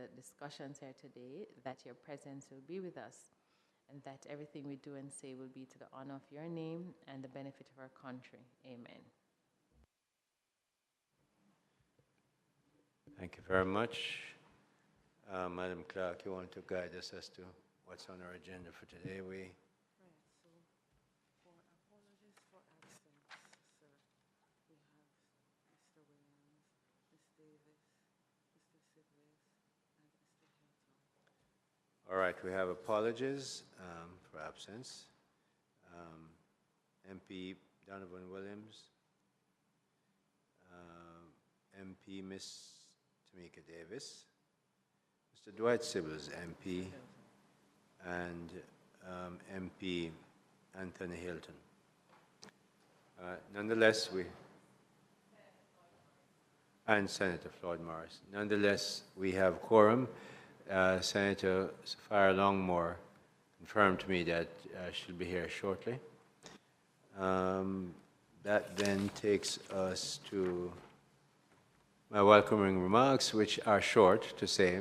the discussions here today, that your presence will be with us, and that everything we do and say will be to the honor of your name and the benefit of our country. Amen. Thank you very much. Madam Clerk, you want to guide us as to what's on our agenda for today? All right, we have apologies for absence. MP Donovan Williams, MP Miss Tamika Davis, Mr. Dwight Sibbles, MP, and MP Anthony Hilton. Nonetheless, and Senator Floyd Morris. Nonetheless, we have quorum. Senator Sapphire Longmore confirmed to me that she'll be here shortly. That then takes us to my welcoming remarks, which are short to say.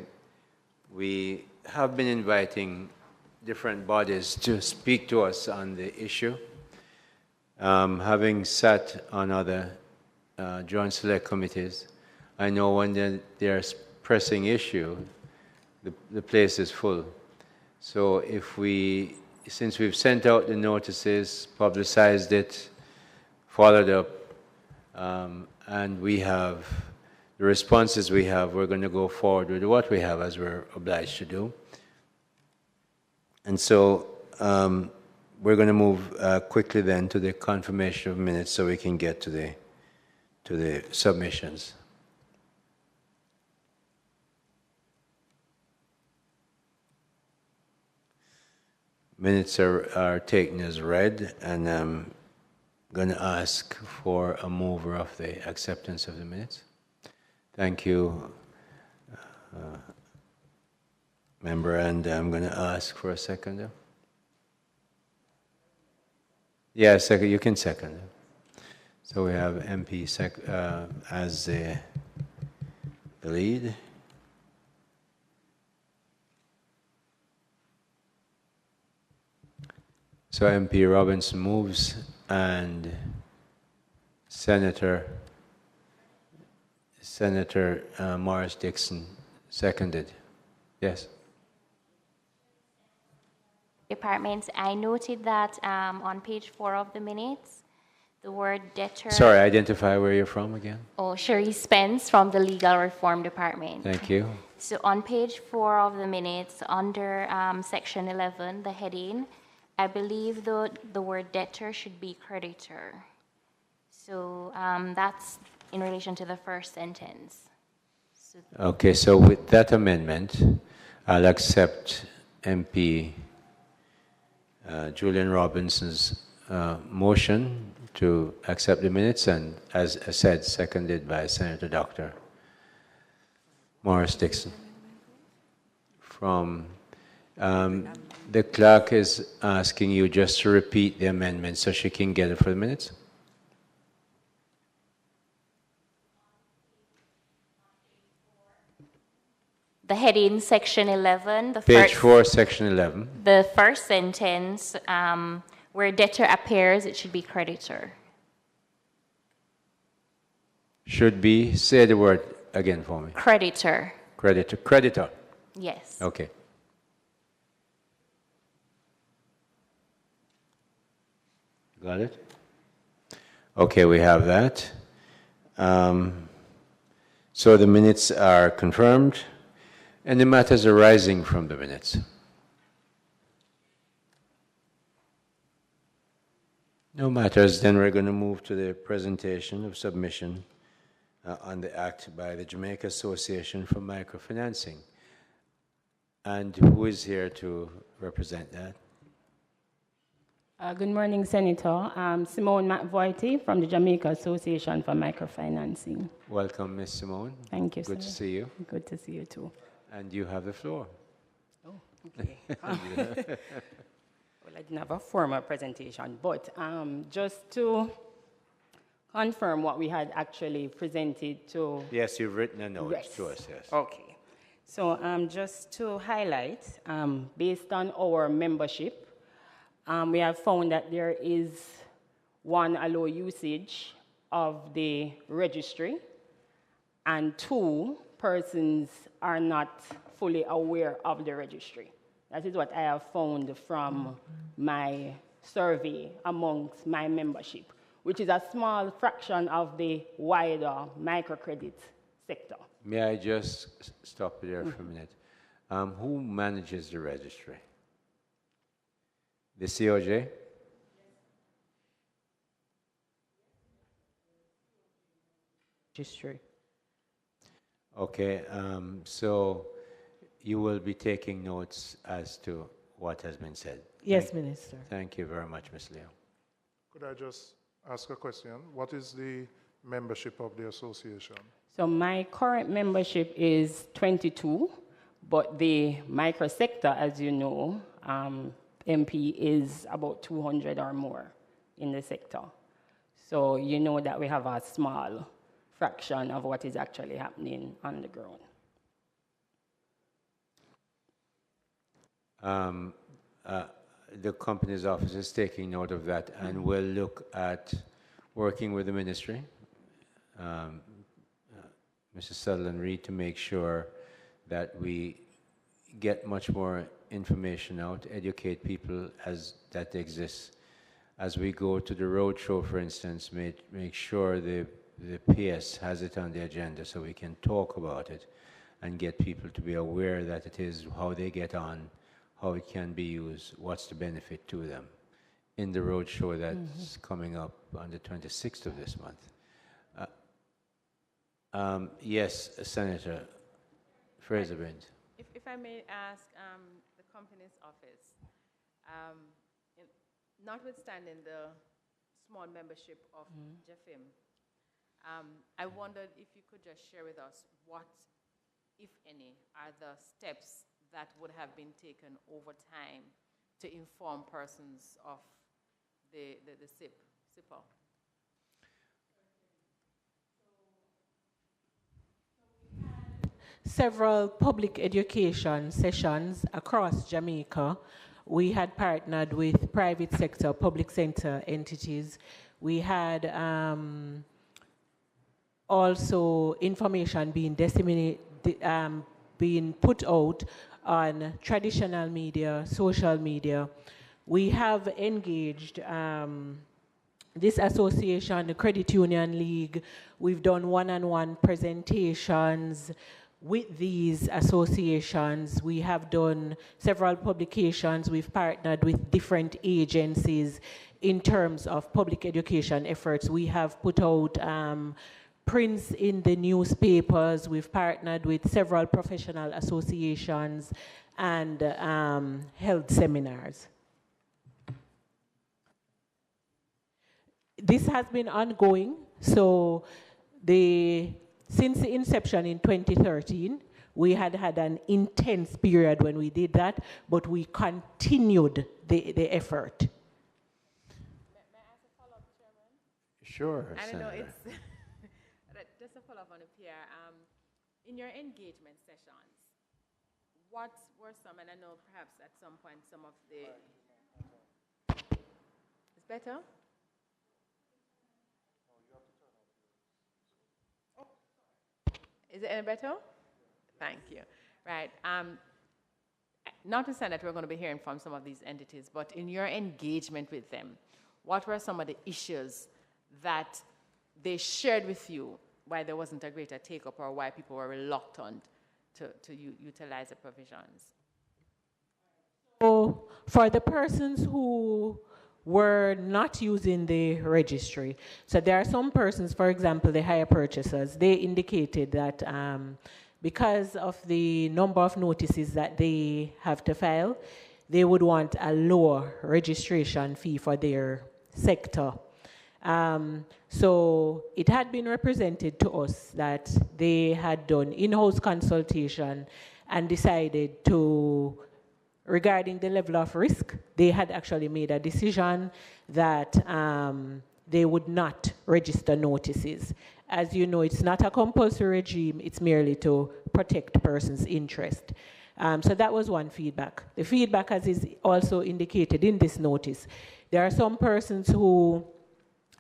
We have been inviting different bodies to speak to us on the issue. Having sat on other joint select committees, I know when there's pressing issue, the place is full. So since we've sent out the notices, publicized it, followed up, and we have the responses we have, we're going to go forward with what we have as we're obliged to do. And so we're going to move quickly then to the confirmation of minutes so we can get to the submissions. Minutes are taken as read, and I'm going to ask for a mover of the acceptance of the minutes. Thank you, member, and I'm going to ask for a seconder. Yeah, second. You can second. So we have MP as the lead. So MP Robinson moves, and Senator Morris Dixon seconded. Yes. Departments, I noted that on page 4 of the minutes, the word debtor... Sorry, identify where you're from again. Oh, Sherry Spence from the Legal Reform Department. Thank you. So on page 4 of the minutes, under section 11, the heading, I believe the word debtor should be creditor. So that's in relation to the first sentence. So okay, so with that amendment, I'll accept MP Julian Robinson's motion to accept the minutes, and as I said, seconded by Senator Dr. Morris Dixon. From the clerk is asking you just to repeat the amendment so she can get it for the minutes. the heading, section 11. Page 4, section 11. The first sentence, where debtor appears, it should be creditor. Should be, say the word again for me. Creditor. Creditor. Creditor. Yes. Okay. Got it? Okay, we have that. So the minutes are confirmed, and the matters arising from the minutes. No matters, then we're going to move to the presentation of submission on the act by the Jamaica Association for Microfinancing. And who is here to represent that? Good morning, Senator. Simone McVoity from the Jamaica Association for Microfinancing. Welcome, Ms. Simone. Thank you, Good sir. to see you. Good to see you, too. And you have the floor. Oh, okay. Well, I didn't have a formal presentation, but just to confirm what we had actually presented to... Yes, you've written a note to us, yes. Okay. So just to highlight, based on our membership, we have found that there is one, a low usage of the registry, and two, persons are not fully aware of the registry. That is what I have found from my survey amongst my membership, which is a small fraction of the wider microcredit sector. May I just stop you there for a minute? Who manages the registry? The COJ? Registry. Okay, so you will be taking notes as to what has been said. Yes, Minister. Thank you very much, Ms. Leo. Could I just ask a question? What is the membership of the association? So my current membership is 22, but the microsector, as you know, MP is about 200 or more in the sector. So you know that we have a small fraction of what is actually happening on the ground. The company's office is taking note of that and will look at working with the ministry, Mr. Sutherland Reed, to make sure that we get much more information out, educate people as that exists. As we go to the road show, for instance, make sure the PS has it on the agenda so we can talk about it and get people to be aware that it is, how they get on, how it can be used, what's the benefit to them in the road show that's coming up on the 26th of this month. Yes, Senator Fraser-Bint. If I may ask the company's office, notwithstanding the small membership of JFIM, I wondered if you could just share with us what, if any, are the steps that would have been taken over time to inform persons of the SIPO. Several public education sessions across Jamaica. We had partnered with private sector, public sector entities. We had also information being disseminated, being put out on traditional media, social media. We have engaged this association, the Credit Union League. We've done one-on-one presentations with these associations. We have done several publications. We've partnered with different agencies in terms of public education efforts. We have put out prints in the newspapers. We've partnered with several professional associations and held seminars. This has been ongoing. So since the inception in 2013, we had an intense period when we did that, but we continued the effort. May I ask a follow-up, Chairman? Sure, I don't know, Senator. it's just a follow-up on the PR. In your engagement sessions, what were some, and I know perhaps at some point some of the... It's better? Is it any better? Thank you. Right. Not to say that we're going to be hearing from some of these entities, but in your engagement with them, what were some of the issues that they shared with you why there wasn't a greater take-up or why people were reluctant to utilize the provisions? So for the persons who were not using the registry, so there are some persons, for example, the hire purchasers, they indicated that because of the number of notices that they have to file, they would want a lower registration fee for their sector. So it had been represented to us that they had done in-house consultation and decided to, regarding the level of risk, they had actually made a decision that they would not register notices. as you know, it's not a compulsory regime, it's merely to protect persons' interest. So that was one feedback. The feedback, as is also indicated in this notice, there are some persons who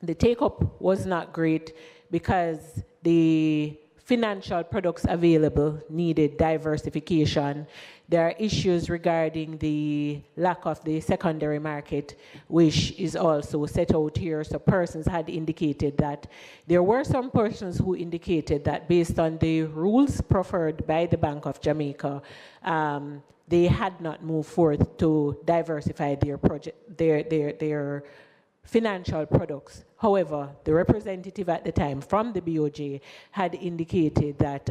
the take-up was not great because the financial products available needed diversification. There are issues regarding the lack of the secondary market, which is also set out here. So persons had indicated that there were some persons who indicated that based on the rules preferred by the Bank of Jamaica, they had not moved forth to diversify their financial products. However, the representative at the time from the BOJ had indicated that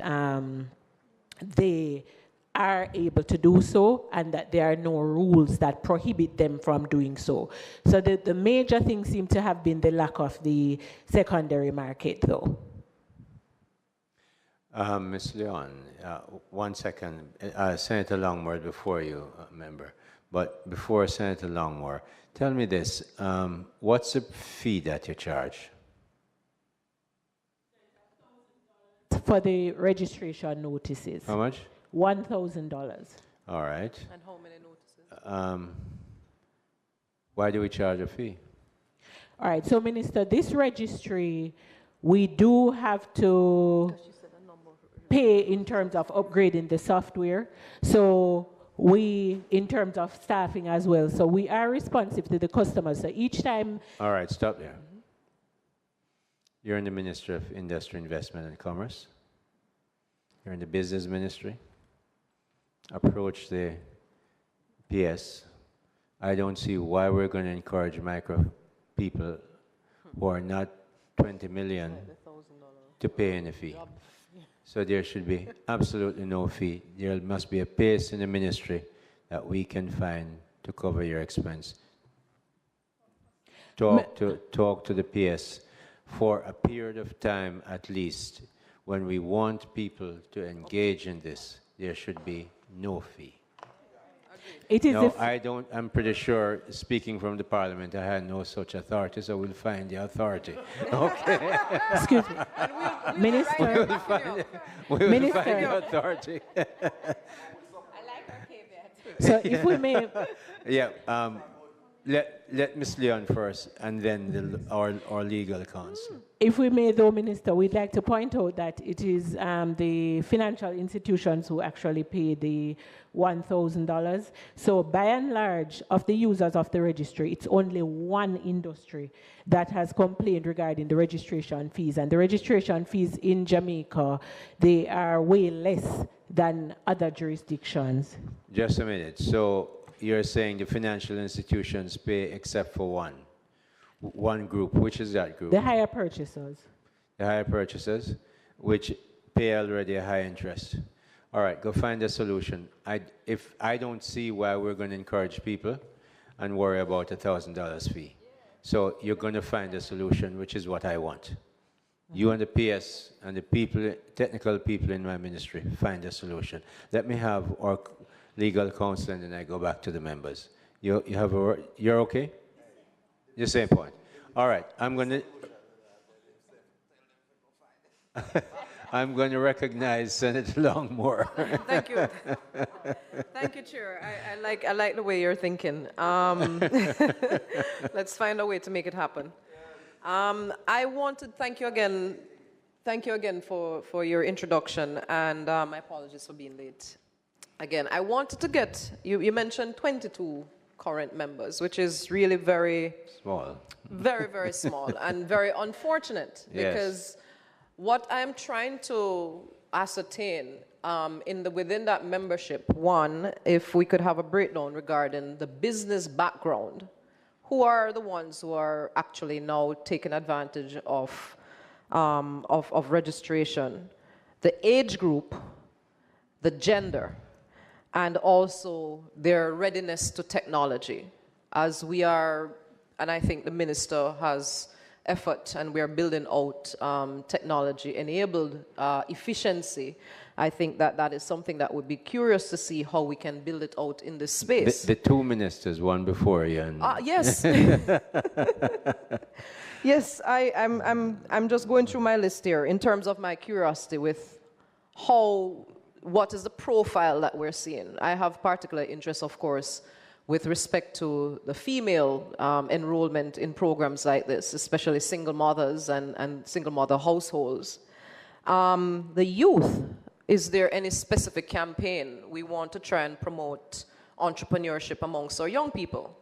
they are able to do so and that there are no rules that prohibit them from doing so. So the major thing seemed to have been the lack of the secondary market, though. Ms. Leon, 1 second. Senator Longmore before you, member. But before Senator Longmore, tell me this, what's the fee that you charge? For the registration notices. How much? $1,000. All right. And how many notices? Why do we charge a fee? All right, so Minister, this registry, we do have to pay in terms of upgrading the software. So we, in terms of staffing as well, so we are responsive to the customers. So each time. All right, stop there. You're in the Ministry of Industry, Investment and Commerce. You're in the Business Ministry. Approach the PS. I don't see why we're going to encourage micro people who are not 20 million to pay any fee. So there should be absolutely no fee. There must be a pace in the ministry that we can find to cover your expense. Talk to the PS for a period of time at least. When we want people to engage in this, there should be no fee. It is no, I'm pretty sure, speaking from the Parliament, I had no such authority, so we'll find the authority. Okay. Excuse me. Minister. We'll find the authority. I like her caveat. So if we may. Yeah, let Ms. Leon first, and then our legal counsel. If we may, though, Minister, we'd like to point out that it is the financial institutions who actually pay the $1,000. So by and large, of the users of the registry, it's only one industry that has complained regarding the registration fees. And the registration fees in Jamaica, they are way less than other jurisdictions. Just a minute. So you're saying the financial institutions pay except for one group. Which is that group? The higher purchasers. The higher purchasers, which pay already a high interest. All right, go find a solution. If I don't see why we're going to encourage people and worry about $1,000 fee. So you're going to find a solution, which is what I want. You and the PS and the people, technical people in my ministry, find a solution. Let me have our legal counsel, and then I go back to the members. You're okay? The same point. All right, I'm going to recognize Senator Longmore. Thank you. Thank you, Chair. I like the way you're thinking. Let's find a way to make it happen. I want to thank you again. Thank you again for your introduction, and my apologies for being late. Again, I wanted to get, you mentioned 22 current members, which is really very small. Very, very small and very unfortunate, because what I'm trying to ascertain within that membership, one, if we could have a breakdown regarding the business background, who are the ones who are actually now taking advantage of registration, the age group, the gender, and also their readiness to technology, as we are, and I think the minister has effort and we are building out technology-enabled efficiency, I think that that is something that would be curious to see how we can build it out in this space. The two ministers, one before you. And Yes. Yes, I'm just going through my list here in terms of my curiosity with what is the profile that we're seeing. I have particular interest, of course, with respect to the female enrollment in programs like this, especially single mothers and single mother households. The youth, is there any specific campaign we want to try and promote entrepreneurship amongst our young people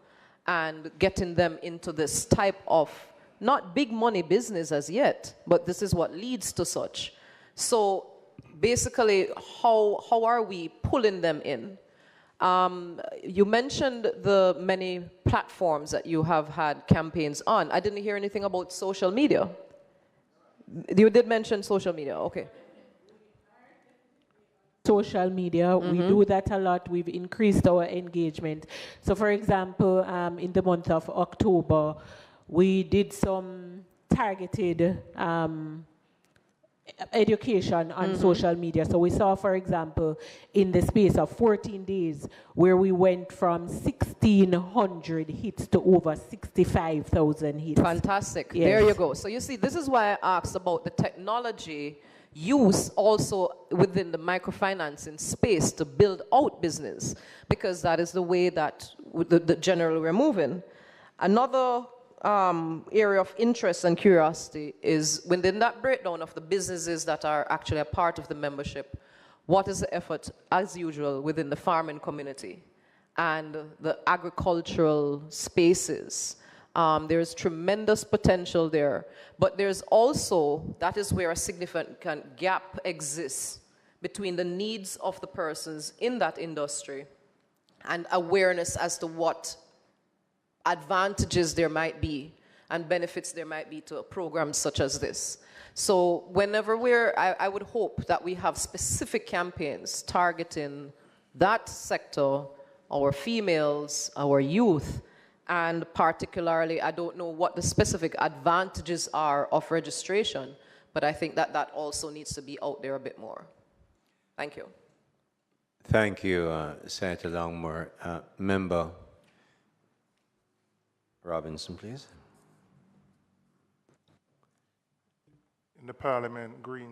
and getting them into this type of, not big money business as yet, but this is what leads to such. So basically, how are we pulling them in? You mentioned the many platforms that you have had campaigns on. I didn't hear anything about social media. You did mention social media, okay. Social media, we do that a lot. We've increased our engagement. So for example, in the month of October, we did some targeted education on social media. So we saw, for example, in the space of 14 days, where we went from 1,600 hits to over 65,000 hits. Fantastic. Yes. There you go. So you see, this is why I asked about the technology use also within the microfinancing space to build out business, because that is the way that the generally we're moving. Another area of interest and curiosity is within that breakdown of the businesses that are actually a part of the membership, what is the effort, as usual, within the farming community and the agricultural spaces? There's tremendous potential there, but there's also, that is where a significant gap exists between the needs of the persons in that industry and awareness as to what advantages there might be and benefits there might be to a program such as this. So whenever I would hope that we have specific campaigns targeting that sector, our females, our youth, and particularly, I don't know what the specific advantages are of registration, but I think that that also needs to be out there a bit more. Thank you. Thank you, Senator Longmore. Member Robinson, please. In the Parliament, green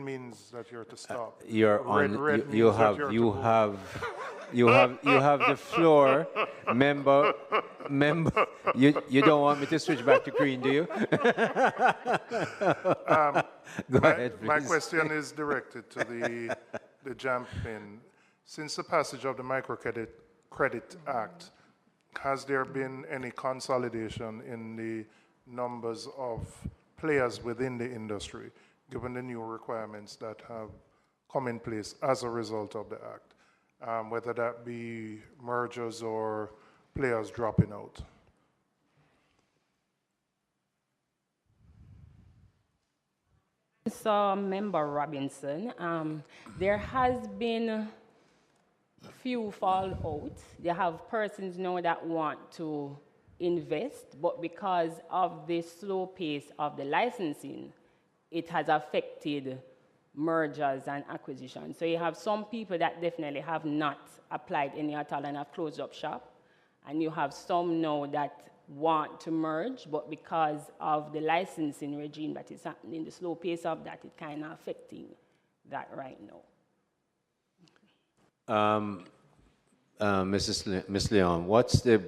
means that you're to stop. You're on. Red You means that have. you're You to have. You have the floor, member. You don't want me to switch back to green, do you? Go ahead, please. My question is directed to the JAMPIN. Since the passage of the Microcredit Act, has there been any consolidation in the numbers of players within the industry, given the new requirements that have come in place as a result of the Act? Whether that be mergers or players dropping out. So, Member Robinson, there has been few fallout. They have persons now that want to invest, but because of the slow pace of the licensing, it has affected mergers and acquisitions. So you have some people that definitely have not applied any at all and have closed up shop. And you have some now that want to merge, but because of the licensing regime that is happening, the slow pace of that, it's kind of affecting that right now. Ms. Leon, what's the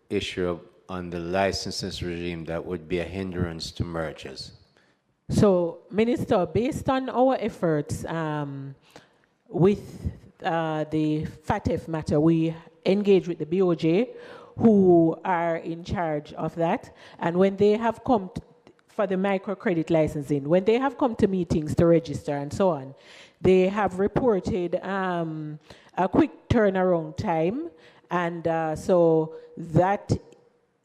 issue on the licenses regime that would be a hindrance to mergers? So, Minister, based on our efforts with the FATF matter, we engage with the BOJ, who are in charge of that. And when they have come for the microcredit licensing, when they have come to meetings to register and so on, they have reported a quick turnaround time. And so that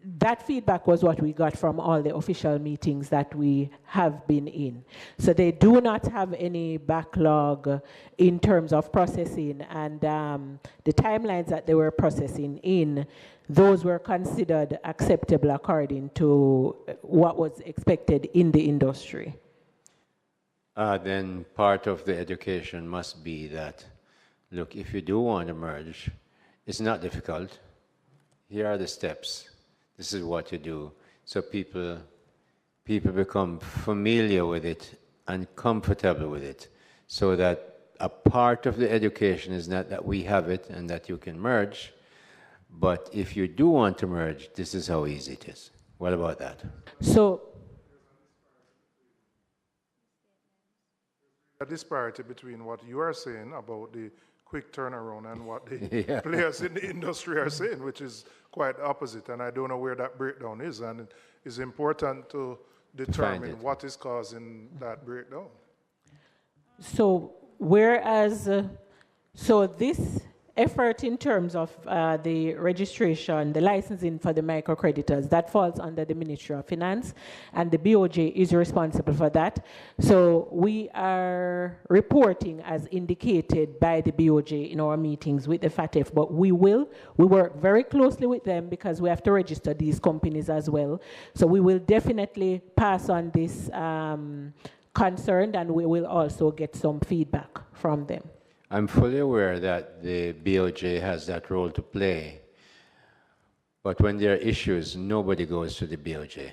that feedback was what we got from all the official meetings that we have been in. So they do not have any backlog in terms of processing, and the timelines that they were processing in, those were considered acceptable according to what was expected in the industry. Then part of the education must be that, look, if you do want to merge, it's not difficult. Here are the steps. This is what you do. So people become familiar with it and comfortable with it, so that a part of the education is not that we have it and that you can merge, but if you do want to merge, this is how easy it is. What about that? So a disparity between what you are saying about the quick turnaround and what the players in the industry are saying, which is quite opposite. And I don't know where that breakdown is. And it's important to determine what is causing that breakdown. So whereas, so this effort in terms of the registration, the licensing for the microcreditors, that falls under the Ministry of Finance, and the BOJ is responsible for that. So we are reporting as indicated by the BOJ in our meetings with the FATF, but we work very closely with them because we have to register these companies as well. So we will definitely pass on this concern, and we will also get some feedback from them. I'm fully aware that the BOJ has that role to play, but when there are issues, nobody goes to the BOJ.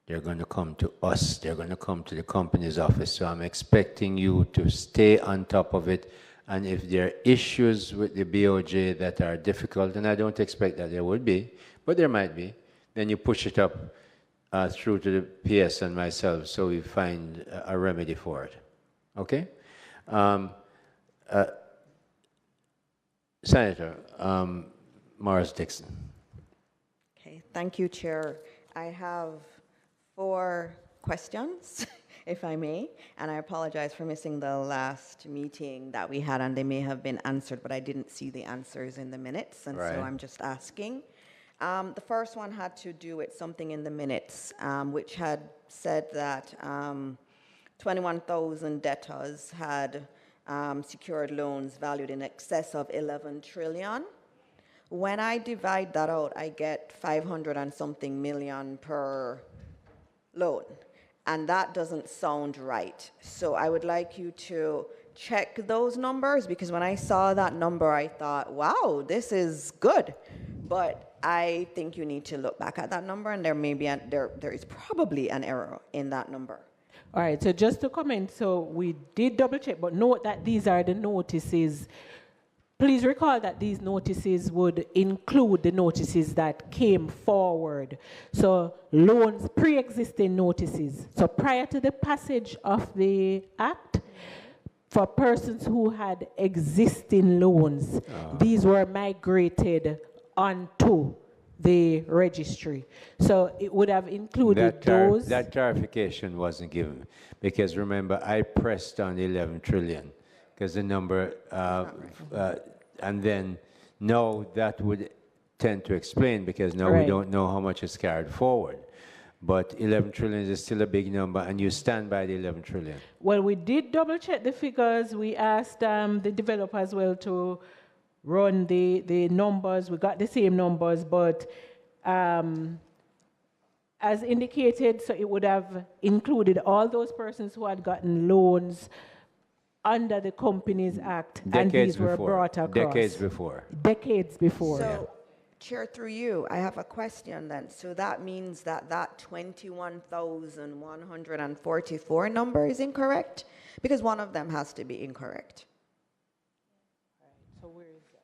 They're going to come to us. They're going to come to the company's office. So I'm expecting you to stay on top of it. And if there are issues with the BOJ that are difficult, and I don't expect that there would be, but there might be, then you push it up through to the PS and myself so we find a remedy for it. Okay? Senator Morris Dixon. Okay, thank you, Chair. I have 4 questions, if I may, and I apologize for missing the last meeting that we had, and they may have been answered, but I didn't see the answers in the minutes, and so I'm just asking. The first one had to do with something in the minutes, which had said that 21,000 debtors had secured loans valued in excess of 11 trillion. When I divide that out, I get 500 and something million per loan, and that doesn't sound right. So I would like you to check those numbers, because when I saw that number, I thought, wow, this is good. But I think you need to look back at that number, and there may be there is probably an error in that number. All right, so just to comment, so we did double check, but note that these are the notices. Please recall that these notices would include the notices that came forward. So loans, pre-existing notices. So prior to the passage of the act, for persons who had existing loans, these were migrated onto the registry. So it would have included those. That clarification wasn't given, because remember, I pressed on 11 trillion, because the number, and then now that would tend to explain, because now we don't know how much is carried forward. But 11 trillion is still a big number, and you stand by the 11 trillion. Well, we did double check the figures. We asked the developer as well to run the numbers. We got the same numbers, but as indicated, so it would have included all those persons who had gotten loans under the Companies Act, and these were brought across. Decades before. Decades before. So, Chair, through you, I have a question then. So that means that 21,144 number is incorrect? Because one of them has to be incorrect.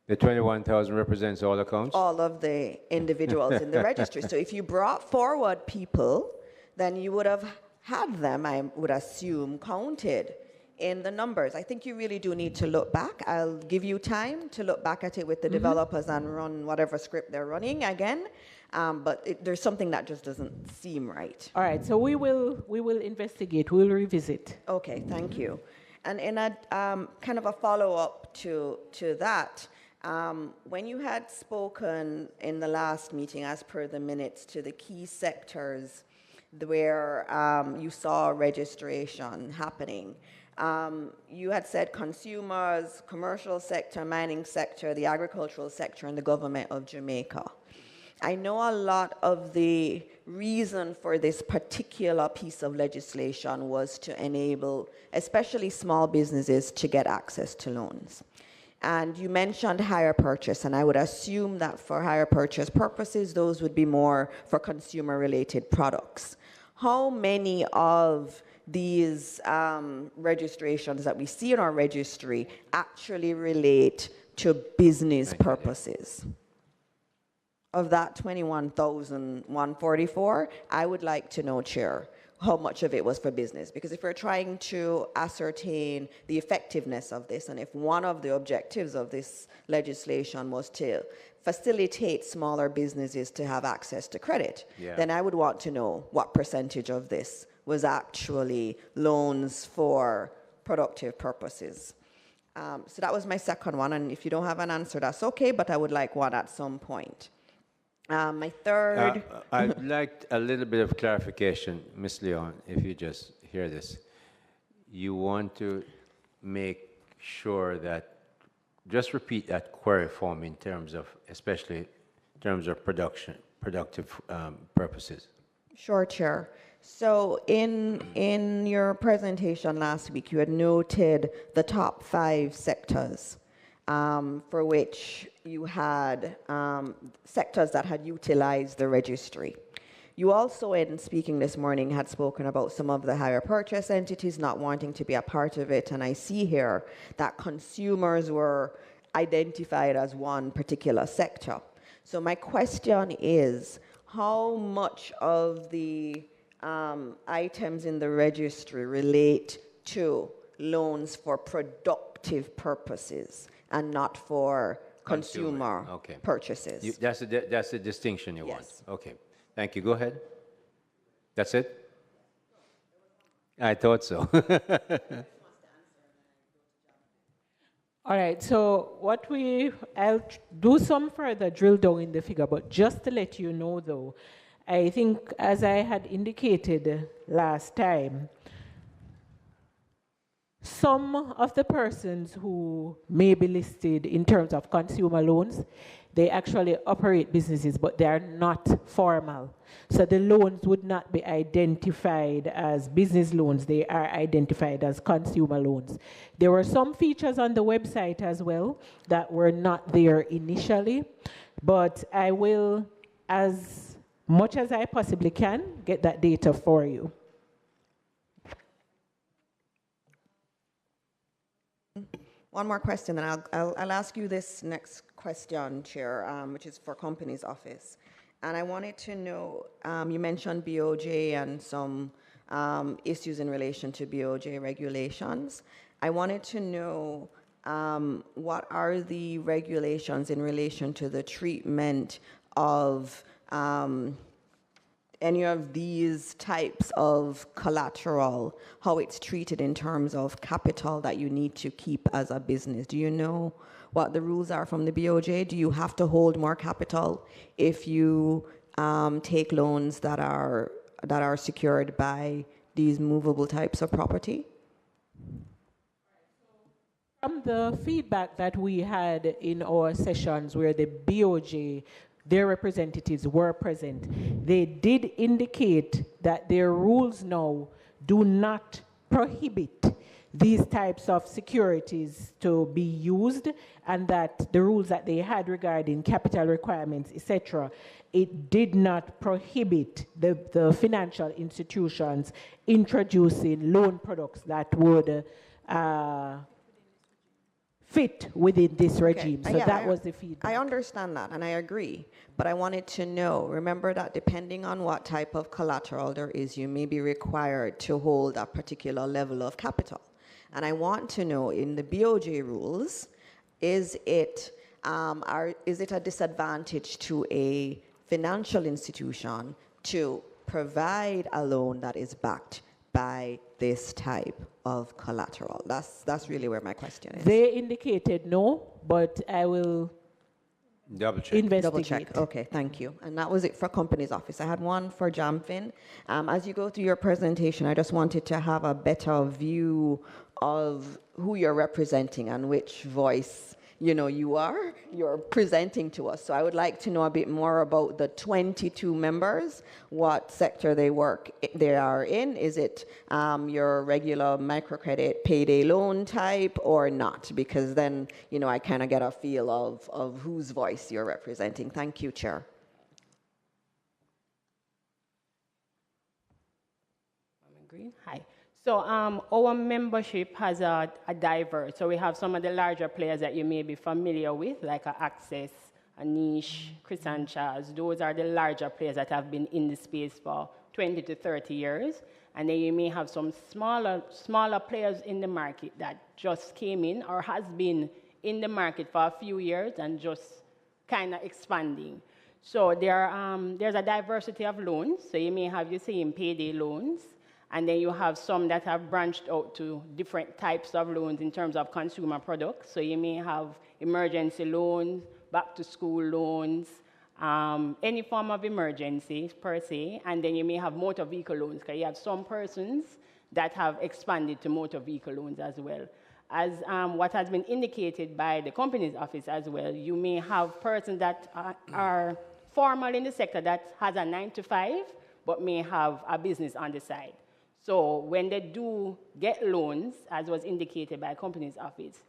The 21,000 represents all accounts? All of the individuals in the registry. So if you brought forward people, then you would have had them, I would assume, counted in the numbers. I think you really do need to look back. I'll give you time to look back at it with the developers and run whatever script they're running again. But there's something that just doesn't seem right. All right, so we will investigate, we'll revisit. Okay, thank you. And in a kind of a follow-up to that, When you had spoken in the last meeting, as per the minutes, to the key sectors where you saw registration happening, you had said consumers, commercial sector, mining sector, the agricultural sector, and the government of Jamaica. I know a lot of the reason for this particular piece of legislation was to enable, especially small businesses, to get access to loans. And you mentioned hire purchase, and I would assume that for hire purchase purposes, those would be more for consumer-related products. How many of these registrations that we see in our registry actually relate to business purposes? Of that 21,144, I would like to know, Chair, how much of it was for business? Because if we're trying to ascertain the effectiveness of this, and if one of the objectives of this legislation was to facilitate smaller businesses to have access to credit, then I would want to know what percentage of this was actually loans for productive purposes. So that was my second one, and if you don't have an answer, that's okay, but I would like one at some point. My third... I'd like a little bit of clarification, Ms. Leon, if you just hear this. You want to make sure that, just repeat that query form in terms of, especially in terms of productive purposes. Sure, Chair. So in your presentation last week, you had noted the top 5 sectors for which you had sectors that had utilized the registry. You also, in speaking this morning, had spoken about some of the hire purchase entities not wanting to be a part of it, and I see here that consumers were identified as one particular sector. So my question is, how much of the items in the registry relate to loans for productive purposes and not for consumer purchases? That's the distinction you want. Okay. Thank you. Go ahead. That's it? I thought so. All right, so I'll do some further drill down in the figure, but just to let you know though, I think as I had indicated last time, some of the persons who may be listed in terms of consumer loans, they actually operate businesses, but they are not formal. So the loans would not be identified as business loans, they are identified as consumer loans. There were some features on the website as well that were not there initially, but I will, as much as I possibly can, get that data for you. One more question, and I'll ask you this next question, Chair, which is for Companies Office. And I wanted to know, you mentioned BOJ and some issues in relation to BOJ regulations. I wanted to know what are the regulations in relation to the treatment of any of these types of collateral, how it's treated in terms of capital that you need to keep as a business. Do you know what the rules are from the BOJ? Do you have to hold more capital if you take loans that are secured by these movable types of property? From the feedback that we had in our sessions where the BOJ, their representatives were present, they did indicate that their rules now do not prohibit these types of securities to be used, and that the rules that they had regarding capital requirements, etc., it did not prohibit the financial institutions introducing loan products that would fit within this regime. So that was the feedback. I understand that, and I agree. But I wanted to know, remember that depending on what type of collateral there is, you may be required to hold a particular level of capital. And I want to know, in the BOJ rules, is it a disadvantage to a financial institution to provide a loan that is backed buy this type of collateral? That's really where my question is. They indicated no, but I will Double check. investigate. Double check. Okay, thank you. And that was it for Companies Office. I had one for JAMFIN. As you go through your presentation, I just wanted to have a better view of who you're representing and which voice you're presenting to us. So I would like to know a bit more about the 22 members, what sector they are in. Is it your regular microcredit payday loan type or not? Because then, I kind of get a feel of whose voice you're representing. Thank you, Chair. Hi. So our membership has a diverse. So we have some of the larger players that you may be familiar with, like Access, Anish, Chris and Charles. Those are the larger players that have been in the space for 20 to 30 years. And then you may have some smaller players in the market that just came in or has been in the market for a few years and just kind of expanding. So there's a diversity of loans. So you may have your same payday loans. And then you have some that have branched out to different types of loans in terms of consumer products. So you may have emergency loans, back-to-school loans, any form of emergency per se. And then you may have motor vehicle loans, because you have some persons that have expanded to motor vehicle loans as well. As what has been indicated by the Companies Office as well, you may have persons that are formal in the sector that has a 9-to-5, but may have a business on the side. So when they do get loans, as was indicated by Companies Office,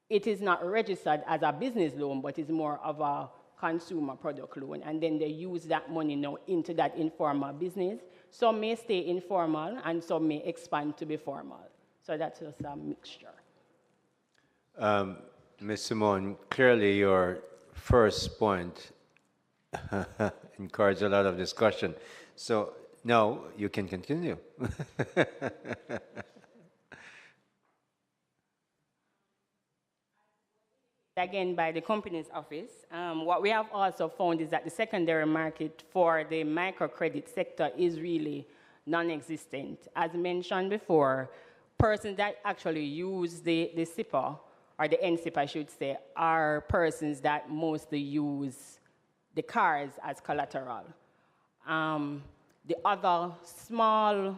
it is not registered as a business loan, but it's more of a consumer product loan. And then they use that money now into that informal business. Some may stay informal, and some may expand to be formal. So that's just a mixture. Ms. Simone, clearly your first point encouraged a lot of discussion. So now you can continue. Again, by the Companies Office, what we have also found is that the secondary market for the microcredit sector is really non-existent. As mentioned before, persons that actually use the SIPA, or the NSIP, I should say, are persons that mostly use the cars as collateral. The other small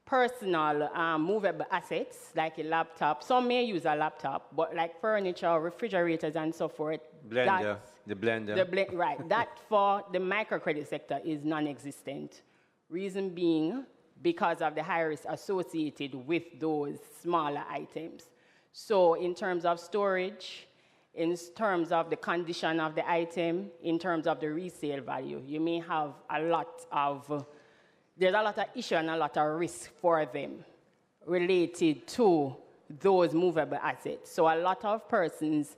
personal movable assets, like a laptop, some may use a laptop, but like furniture, refrigerators, and so forth. Blender, the blender. Right, that for the microcredit sector is non-existent. Reason being, because of the high risk associated with those smaller items. So in terms of storage, in terms of the condition of the item, in terms of the resale value, you may have there's a lot of issue and a lot of risk for them related to those movable assets. So a lot of persons,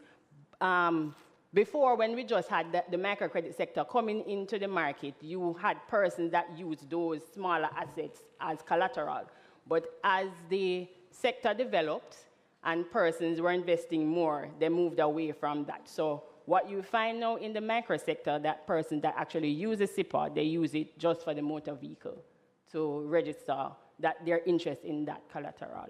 before when we just had the microcredit sector coming into the market, you had persons that used those smaller assets as collateral. But as the sector developed, and persons were investing more, they moved away from that. So what you find now in the micro sector, that person that actually uses SIPA, they use it just for the motor vehicle to register that their interest in that collateral.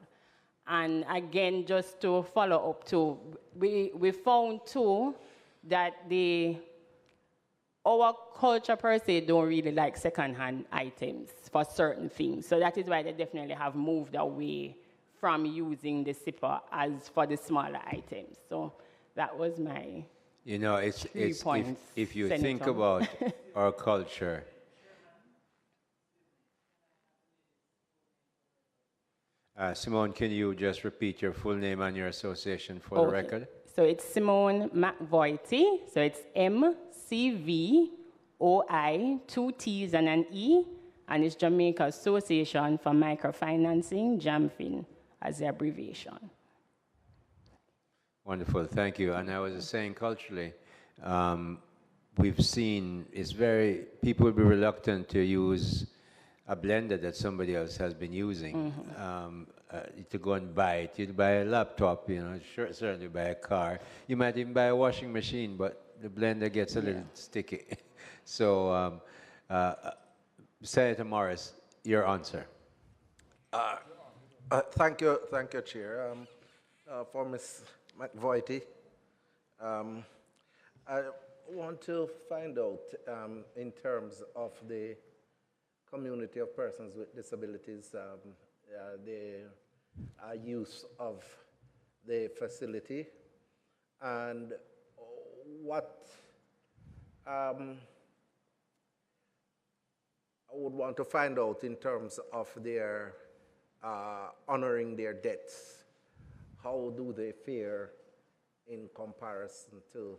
And again, just to follow up too, we found too that our culture per se don't really like second-hand items for certain things. So that is why they definitely have moved away from using the SIPA as for the smaller items. So that was my points, if you Senator. think about our culture, Simone, can you just repeat your full name and your association for the record? So it's Simone McVoity. So it's MCVOI, 2 T's and an E, and it's Jamaica Association for Microfinancing, JAMFIN, as the abbreviation. Wonderful, thank you. And I was saying culturally, we've seen people will be reluctant to use a blender that somebody else has been using. To go and buy it. You'd buy a laptop, certainly buy a car. You might even buy a washing machine, but the blender gets a little sticky. So, Senator Morris, your answer. Thank you, Chair. For Ms. McVoity, I want to find out in terms of the community of persons with disabilities, the use of the facility, and what I would want to find out in terms of their honoring their debts. How do they fare in comparison to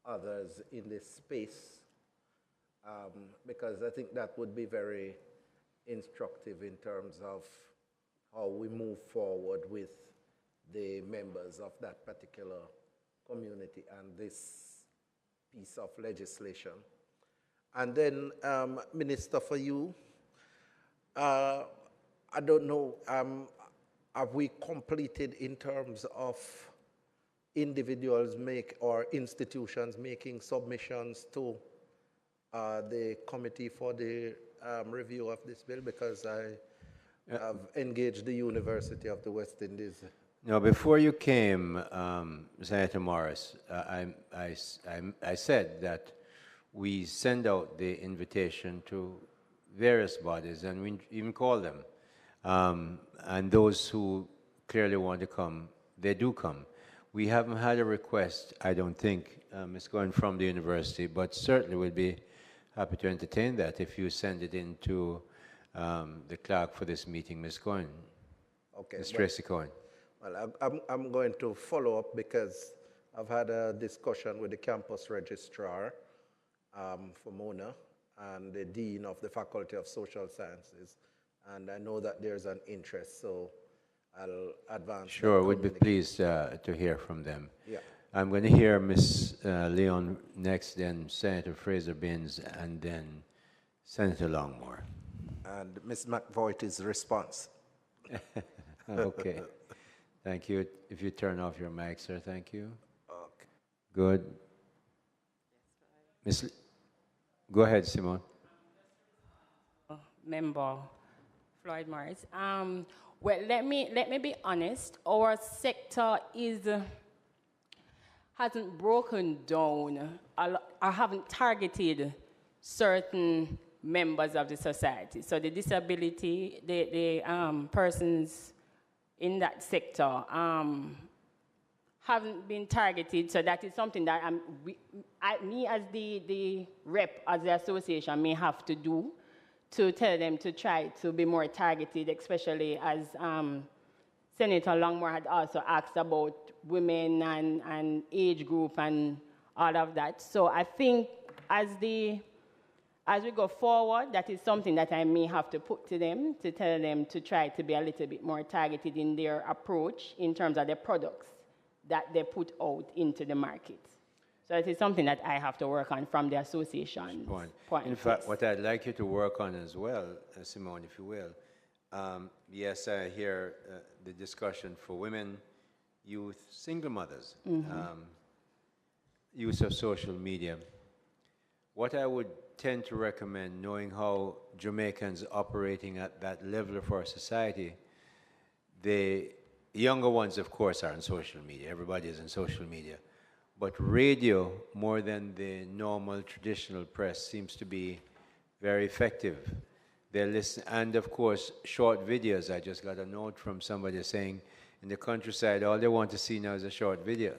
others in this space? Because I think that would be very instructive in terms of how we move forward with the members of that particular community and this piece of legislation. And then, Minister, for you, I don't know, have we completed in terms of individuals or institutions making submissions to the committee for the review of this bill? Because I have engaged the University of the West Indies. No, before you came, Senator Morris, I said that we send out the invitation to various bodies, and we even call them. And those who clearly want to come, they do come. We haven't had a request, I don't think, Ms. Goin, from the university, but certainly we'll be happy to entertain that if you send it in to the clerk for this meeting, Ms. Goin. Okay. Ms. Tracy Cohen. Well, I'm going to follow up because I've had a discussion with the campus registrar for Mona and the dean of the Faculty of Social Sciences, and I know that there's an interest, so I'll advance. Sure, we'd be pleased to hear from them. Yeah. I'm going to hear Ms. Leon next, then Senator Fraser-Binns, and then Senator Longmore. And Ms. McVoity's response. Okay. Thank you. If you turn off your mic, sir, thank you. Okay. Good. Go ahead, Simone. Member Floyd Morris. Well, let me be honest. Our sector hasn't broken down or haven't targeted certain members of the society. So the disability, the persons in that sector haven't been targeted. So that is something that me as the rep as the association may have to do, to tell them to try to be more targeted, especially as Senator Longmore had also asked about women and age group and all of that. So I think as we go forward, that is something that I may have to put to them, to tell them to try to be a little bit more targeted in their approach in terms of the products that they put out into the market. So it is something that I have to work on from the association point. In fact, what I'd like you to work on as well, Simone, if you will, yes, I hear the discussion for women, youth, single mothers, use of social media. What I would tend to recommend, knowing how Jamaicans operating at that level of our society, the younger ones, of course, are on social media. Everybody is on social media. But radio, more than the normal traditional press, seems to be very effective. They listen, and of course, short videos. I just got a note from somebody saying, in the countryside, all they want to see now is a short video.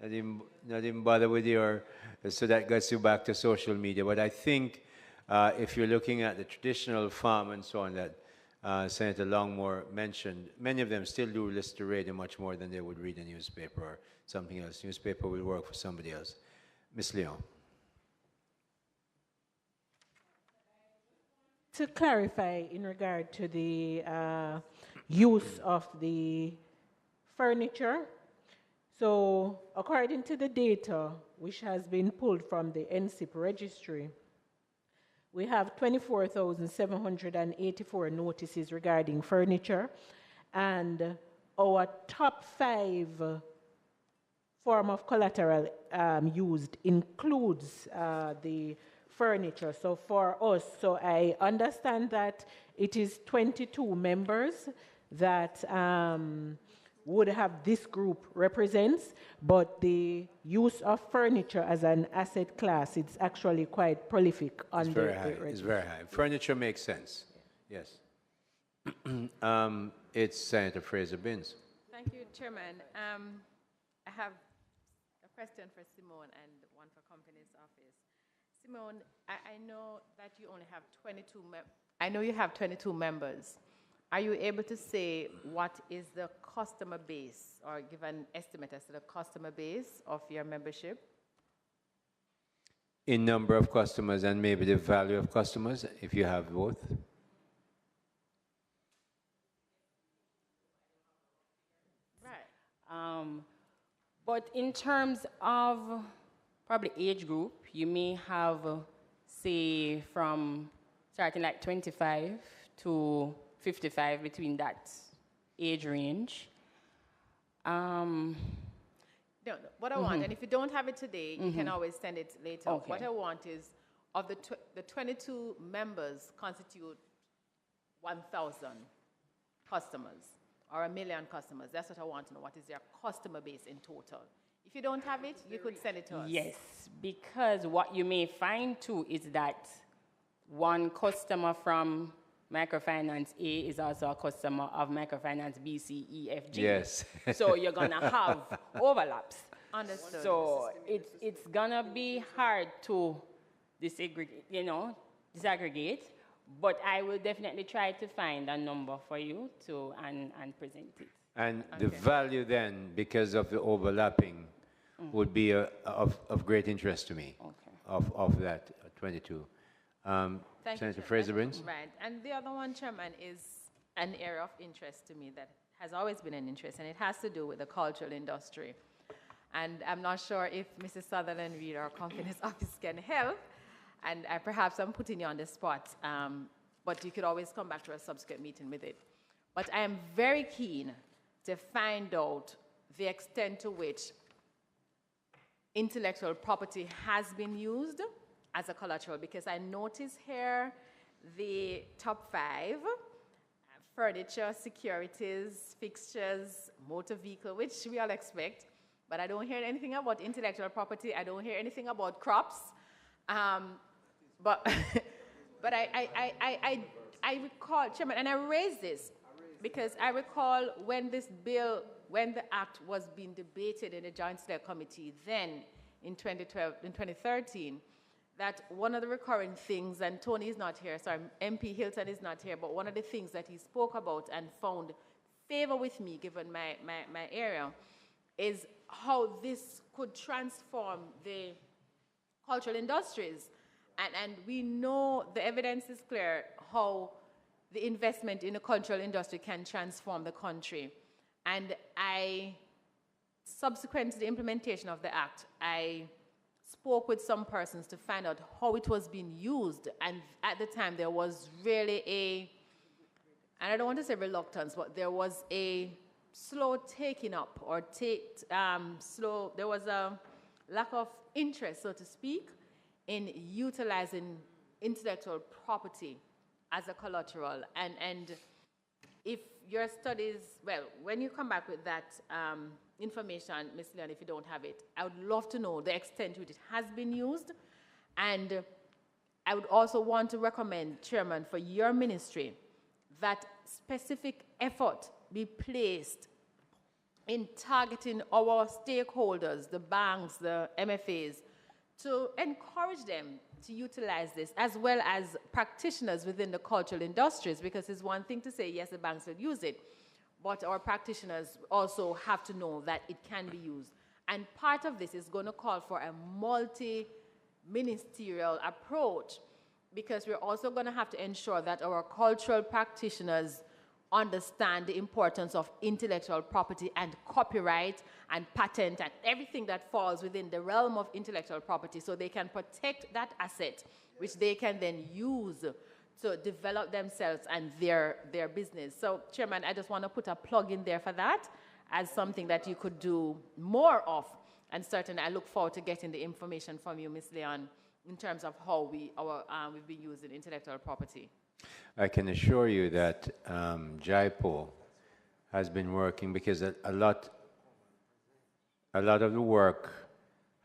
Not even bother with so that gets you back to social media. But I think if you're looking at the traditional farm and so on that Senator Longmore mentioned, many of them still do listen to radio much more than they would read a newspaper or something else. Newspaper will work for somebody else. Ms. Leon. To clarify in regard to the use of the furniture, so according to the data which has been pulled from the NCIP registry, we have 24,784 notices regarding furniture, and our top 5 form of collateral used includes the furniture. So for us, so I understand that it is 22 members that would have this group represents, but the use of furniture as an asset class, it's actually quite prolific on It's the very high. It's registry. very high. Furniture makes sense. Yes. It's Senator Fraser Binns. Thank you, Chairman. I have a question for Simone and one for Company's Office. Simone, I know that you only have 22 I know you have 22 members. Are you able to say what is the customer base or give an estimate as to the customer base of your membership? In number of customers and maybe the value of customers, if you have both. Right. But in terms of probably age group, you may have, say, from starting like 25 to 55, between that age range. No, what I want, and if you don't have it today, you can always send it later. Okay. What I want is, of the 22 members constitute 1,000 customers or 1 million customers. That's what I want to know. What is your customer base in total? If you don't have it, you could send it to us. Yes, because what you may find too is that one customer from Microfinance A is also a customer of Microfinance B, C, E, F, G. Yes. So you're gonna have overlaps. Understood. So it's gonna be hard to disaggregate, but I will definitely try to find a number for you and present it. And the value then, because of the overlapping, would be of great interest to me, of that 22. Thank Senator you, Fraser Chairman. Binns? Right. And the other one, Chairman, is an area of interest to me that has always been an interest, and it has to do with the cultural industry. And I'm not sure if Mrs. Sutherland Reed or Company's Office can help, and perhaps I'm putting you on the spot, but you could always come back to a subsequent meeting with it. But I am very keen to find out the extent to which intellectual property has been used as a collateral, because I notice here the top 5, furniture, securities, fixtures, motor vehicle, which we all expect, but I don't hear anything about intellectual property. I don't hear anything about crops. But I recall, Chairman, and I raise this because I recall when this bill, when the act was being debated in the Joint Select Committee then in 2013, that one of the recurring things, and Tony is not here, sorry, MP Hilton is not here, but one of the things that he spoke about and found favor with me, given my area, is how this could transform the cultural industries. And we know the evidence is clear how the investment in the cultural industry can transform the country. And subsequent to the implementation of the act, I spoke with some persons to find out how it was being used. And at the time, there was really and I don't want to say reluctance, but there was a slow taking up or there was a lack of interest, so to speak, in utilizing intellectual property as a collateral. And if your studies, well, when you come back with that information, Ms. Leon, if you don't have it, I would love to know the extent to which it has been used. And I would also want to recommend, Chairman, for your ministry, that specific effort be placed in targeting our stakeholders, the banks, the MFAs, to encourage them to utilize this, as well as practitioners within the cultural industries, because it's one thing to say, yes, the banks will use it, but our practitioners also have to know that it can be used. And part of this is going to call for a multi-ministerial approach, because we're also going to have to ensure that our cultural practitioners understand the importance of intellectual property and copyright and patent and everything that falls within the realm of intellectual property, so they can protect that asset, which they can then use to develop themselves and their business. So, Chairman, I just want to put a plug in there for that as something that you could do more of. And certainly, I look forward to getting the information from you, Ms. Leon, in terms of how we've been using intellectual property? I can assure you that JIPO has been working because a lot of the work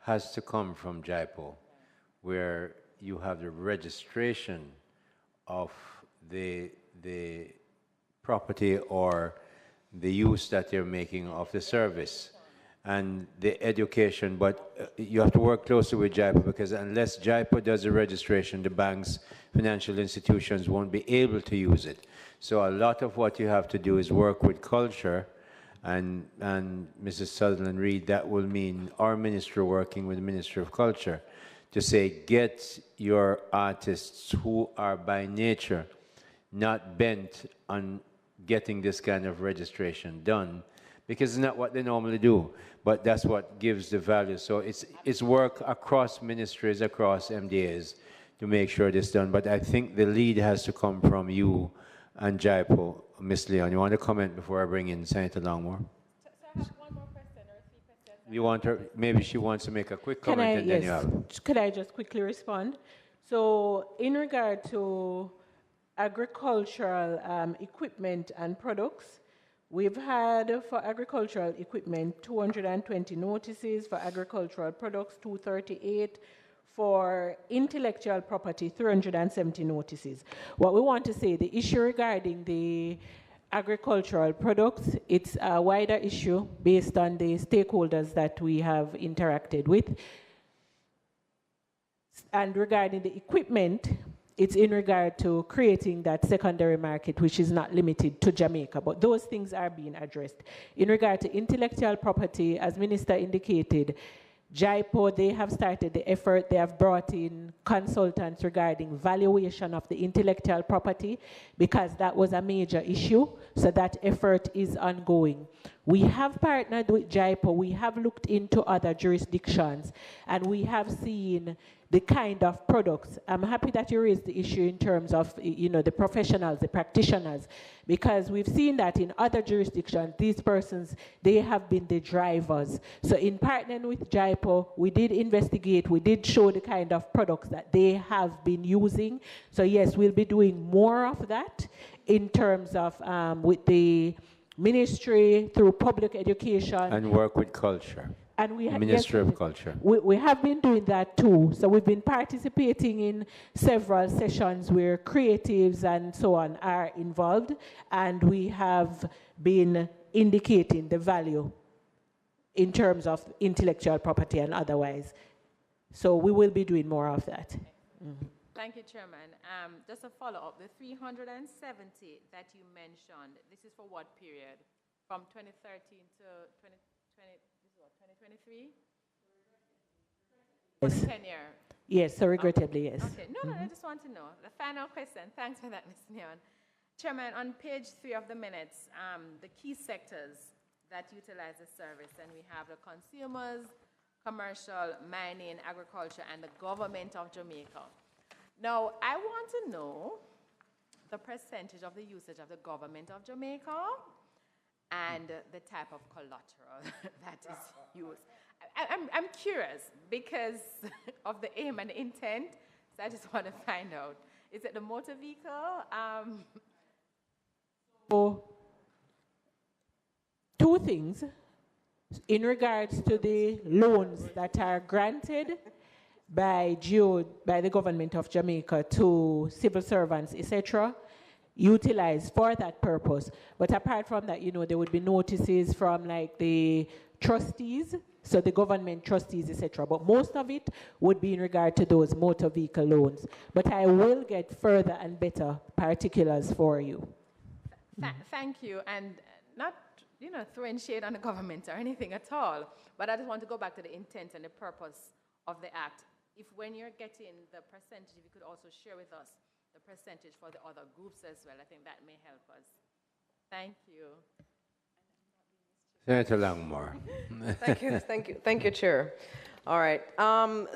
has to come from JIPO, where you have the registration of the property or the use that you're making of the service and the education, but you have to work closely with JIPO because unless JIPO does the registration, the banks, financial institutions won't be able to use it. So a lot of what you have to do is work with culture, and Mrs. Sutherland Reed, that will mean our ministry working with the Ministry of Culture to say, get your artists who are by nature not bent on getting this kind of registration done, because it's not what they normally do, but that's what gives the value. So it's work across ministries, across MDAs to make sure this is done. But I think the lead has to come from you and JIPO. Ms. Leon, you want to comment before I bring in Senator Longmore? So I have one more question or three questions. You want her, maybe she wants to make a quick comment and then you have. Could I just quickly respond? So in regard to agricultural equipment and products, we've had for agricultural equipment 220 notices, for agricultural products 238, for intellectual property 370 notices. What we want to say, the issue regarding the agricultural products, it's a wider issue based on the stakeholders that we have interacted with. And regarding the equipment, it's in regard to creating that secondary market, which is not limited to Jamaica, but those things are being addressed. In regard to intellectual property, as Minister indicated, JIPO, they have started the effort. They have brought in consultants regarding valuation of the intellectual property because that was a major issue. So that effort is ongoing. We have partnered with JIPO. We have looked into other jurisdictions and we have seen the kind of products. I'm happy that you raised the issue in terms of, the professionals, the practitioners, because we've seen that in other jurisdictions, these persons, they have been the drivers. So in partnering with JIPO, we did investigate, we did show the kind of products that they have been using. So yes, we'll be doing more of that in terms of with the ministry through public education. And work with culture. And we Ministry of Culture. We have been doing that too. So we've been participating in several sessions where creatives and so on are involved, and we have been indicating the value in terms of intellectual property and otherwise. So we will be doing more of that. Mm-hmm. Thank you, Chairman. Just a follow-up, the 370 that you mentioned, this is for what period? From 2013 to 2023? Yes. 10 year. Yes, so regrettably, yes. Okay, no, I just want to know. The final question, thanks for that, Ms. Neon. Chairman, on page 3 of the minutes, the key sectors that utilize the service, and we have the consumers, commercial, mining, agriculture, and the government of Jamaica. Now, I want to know the percentage of the usage of the government of Jamaica and the type of collateral that is used. I'm curious because of the aim and intent, so I just want to find out. Is it the motor vehicle? So, two things. In regards to the loans that are granted by the government of Jamaica to civil servants, etc., utilized for that purpose. But apart from that, there would be notices from like the trustees, so the government trustees, etc. But most of it would be in regard to those motor vehicle loans. But I will get further and better particulars for you. Thank you, and not throwing shade on the government or anything at all, but I just want to go back to the intent and the purpose of the act. If when you're getting the percentage, if you could also share with us the percentage for the other groups as well, I think that may help us. Thank you. Senator Longmore. Thank you, Chair. All right.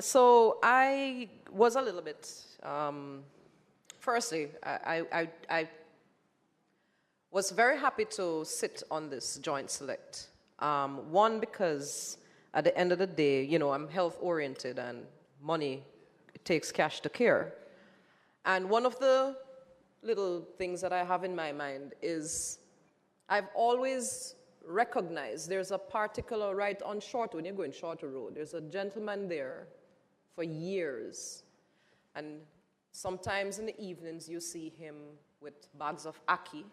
So I was a little bit. Firstly, I was very happy to sit on this joint select. One, because at the end of the day, I'm health oriented and money, takes cash to care. And one of the little things that I have in my mind is I've always recognized there's a particular right on Shorter, when you're going Shorter Road, there's a gentleman there for years. And sometimes in the evenings you see him with bags of ackee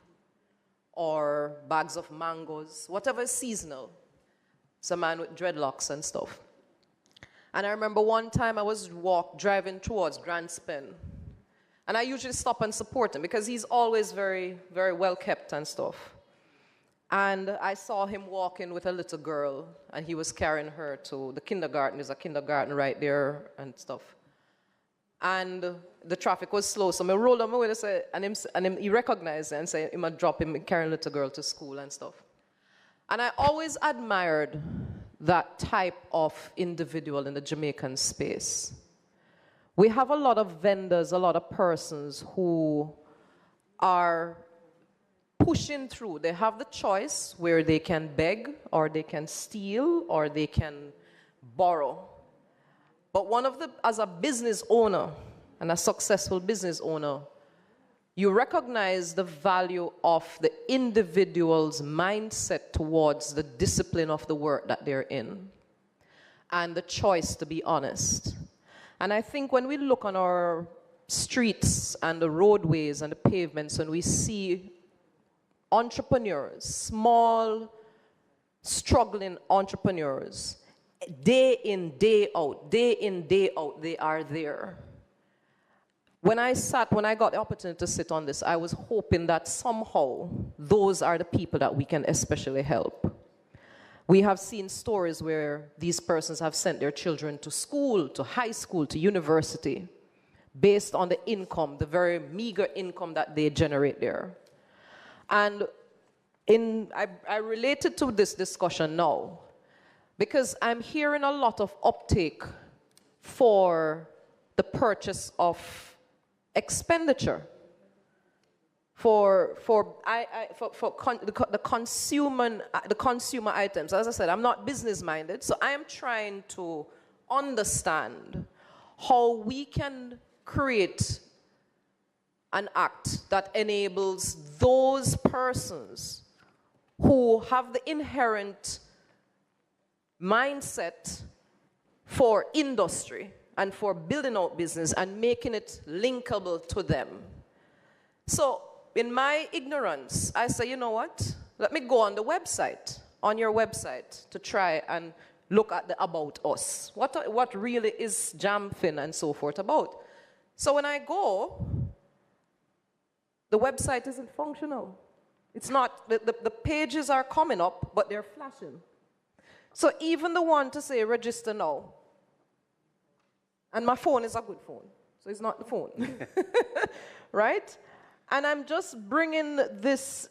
or bags of mangoes, whatever is seasonal. It's a man with dreadlocks and stuff. And I remember one time I was driving towards Grand Spin. And I usually stop and support him because he's always very, very well kept and stuff. And I saw him walking with a little girl, and he was carrying her to the kindergarten. There's a kindergarten right there and stuff. And the traffic was slow, so I rolled on my way to say, and he recognized it and said, "I'm gonna drop him carrying a little girl to school and stuff." And I always admired that type of individual in the Jamaican space. We have a lot of vendors, a lot of persons who are pushing through. They have the choice where they can beg, or they can steal, or they can borrow. But as a business owner, and a successful business owner, you recognize the value of the individual's mindset towards the discipline of the work that they're in, and the choice to be honest. And I think when we look on our streets and the roadways and the pavements, and we see entrepreneurs, small, struggling entrepreneurs, day in, day out, they are there. When I got the opportunity to sit on this, I was hoping that somehow those are the people that we can especially help. We have seen stories where these persons have sent their children to school, to high school, to university, based on the income, the very meager income that they generate there. And I related to this discussion now, because I'm hearing a lot of uptake for the purchase of expenditure for the consumer items. As I said, I'm not business minded, so I am trying to understand how we can create an act that enables those persons who have the inherent mindset for industry and for building out business and making it linkable to them. So in my ignorance, I say, you know what? Let me go on your website, to try and look at the About Us. What really is Jamfin and so forth about? So when I go, the website isn't functional. It's not, the pages are coming up, but they're flashing. So even the one to say register now, and my phone is a good phone, so it's not the phone, right? And I'm just bringing this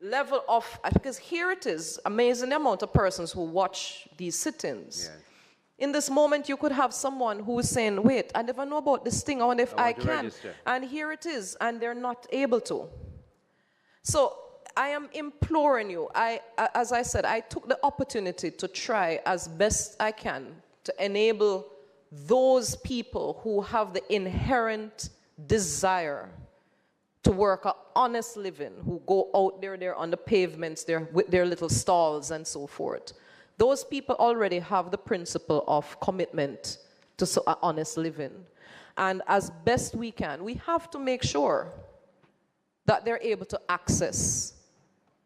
level of, because here it is, amazing amount of persons who watch these sit-ins. Yes. In this moment, you could have someone who is saying, wait, I never know about this thing, I wonder if I can. Register. And here it is, and they're not able to. So I am imploring you, as I said, I took the opportunity to try as best I can to enable those people who have the inherent desire to work an honest living, who go out there on the pavements with their little stalls and so forth. Those people already have the principle of commitment to an honest living. And as best we can, we have to make sure that they're able to access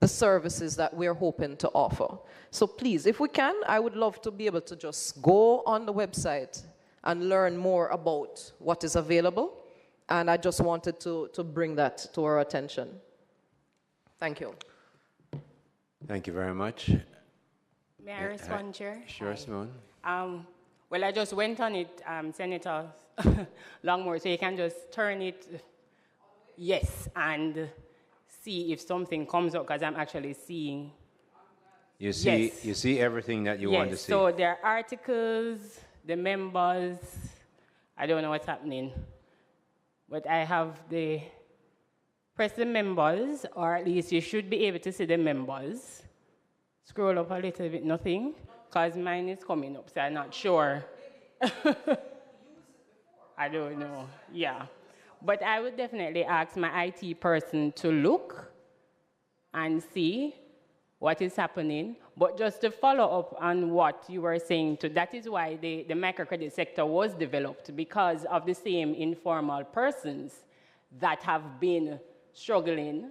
the services that we're hoping to offer. So please, if we can, I would love to be able to just go on the website and learn more about what is available. And I just wanted to bring that to our attention. Thank you. Thank you very much. May I respond, Chair? Sure, Simone. Well, I just went on it, Senator Longmore, so you can just turn it, yes, and see if something comes up, because I'm actually seeing. You see, yes. You see everything that you want to see. So there are articles, the members, I don't know what's happening, but I have press the members, or at least you should be able to see the members. Scroll up a little bit, nothing, because mine is coming up, so I'm not sure. I don't know. Yeah. But I would definitely ask my IT person to look and see what is happening. But just to follow up on what you were saying, that is why the microcredit sector was developed, because of the same informal persons that have been struggling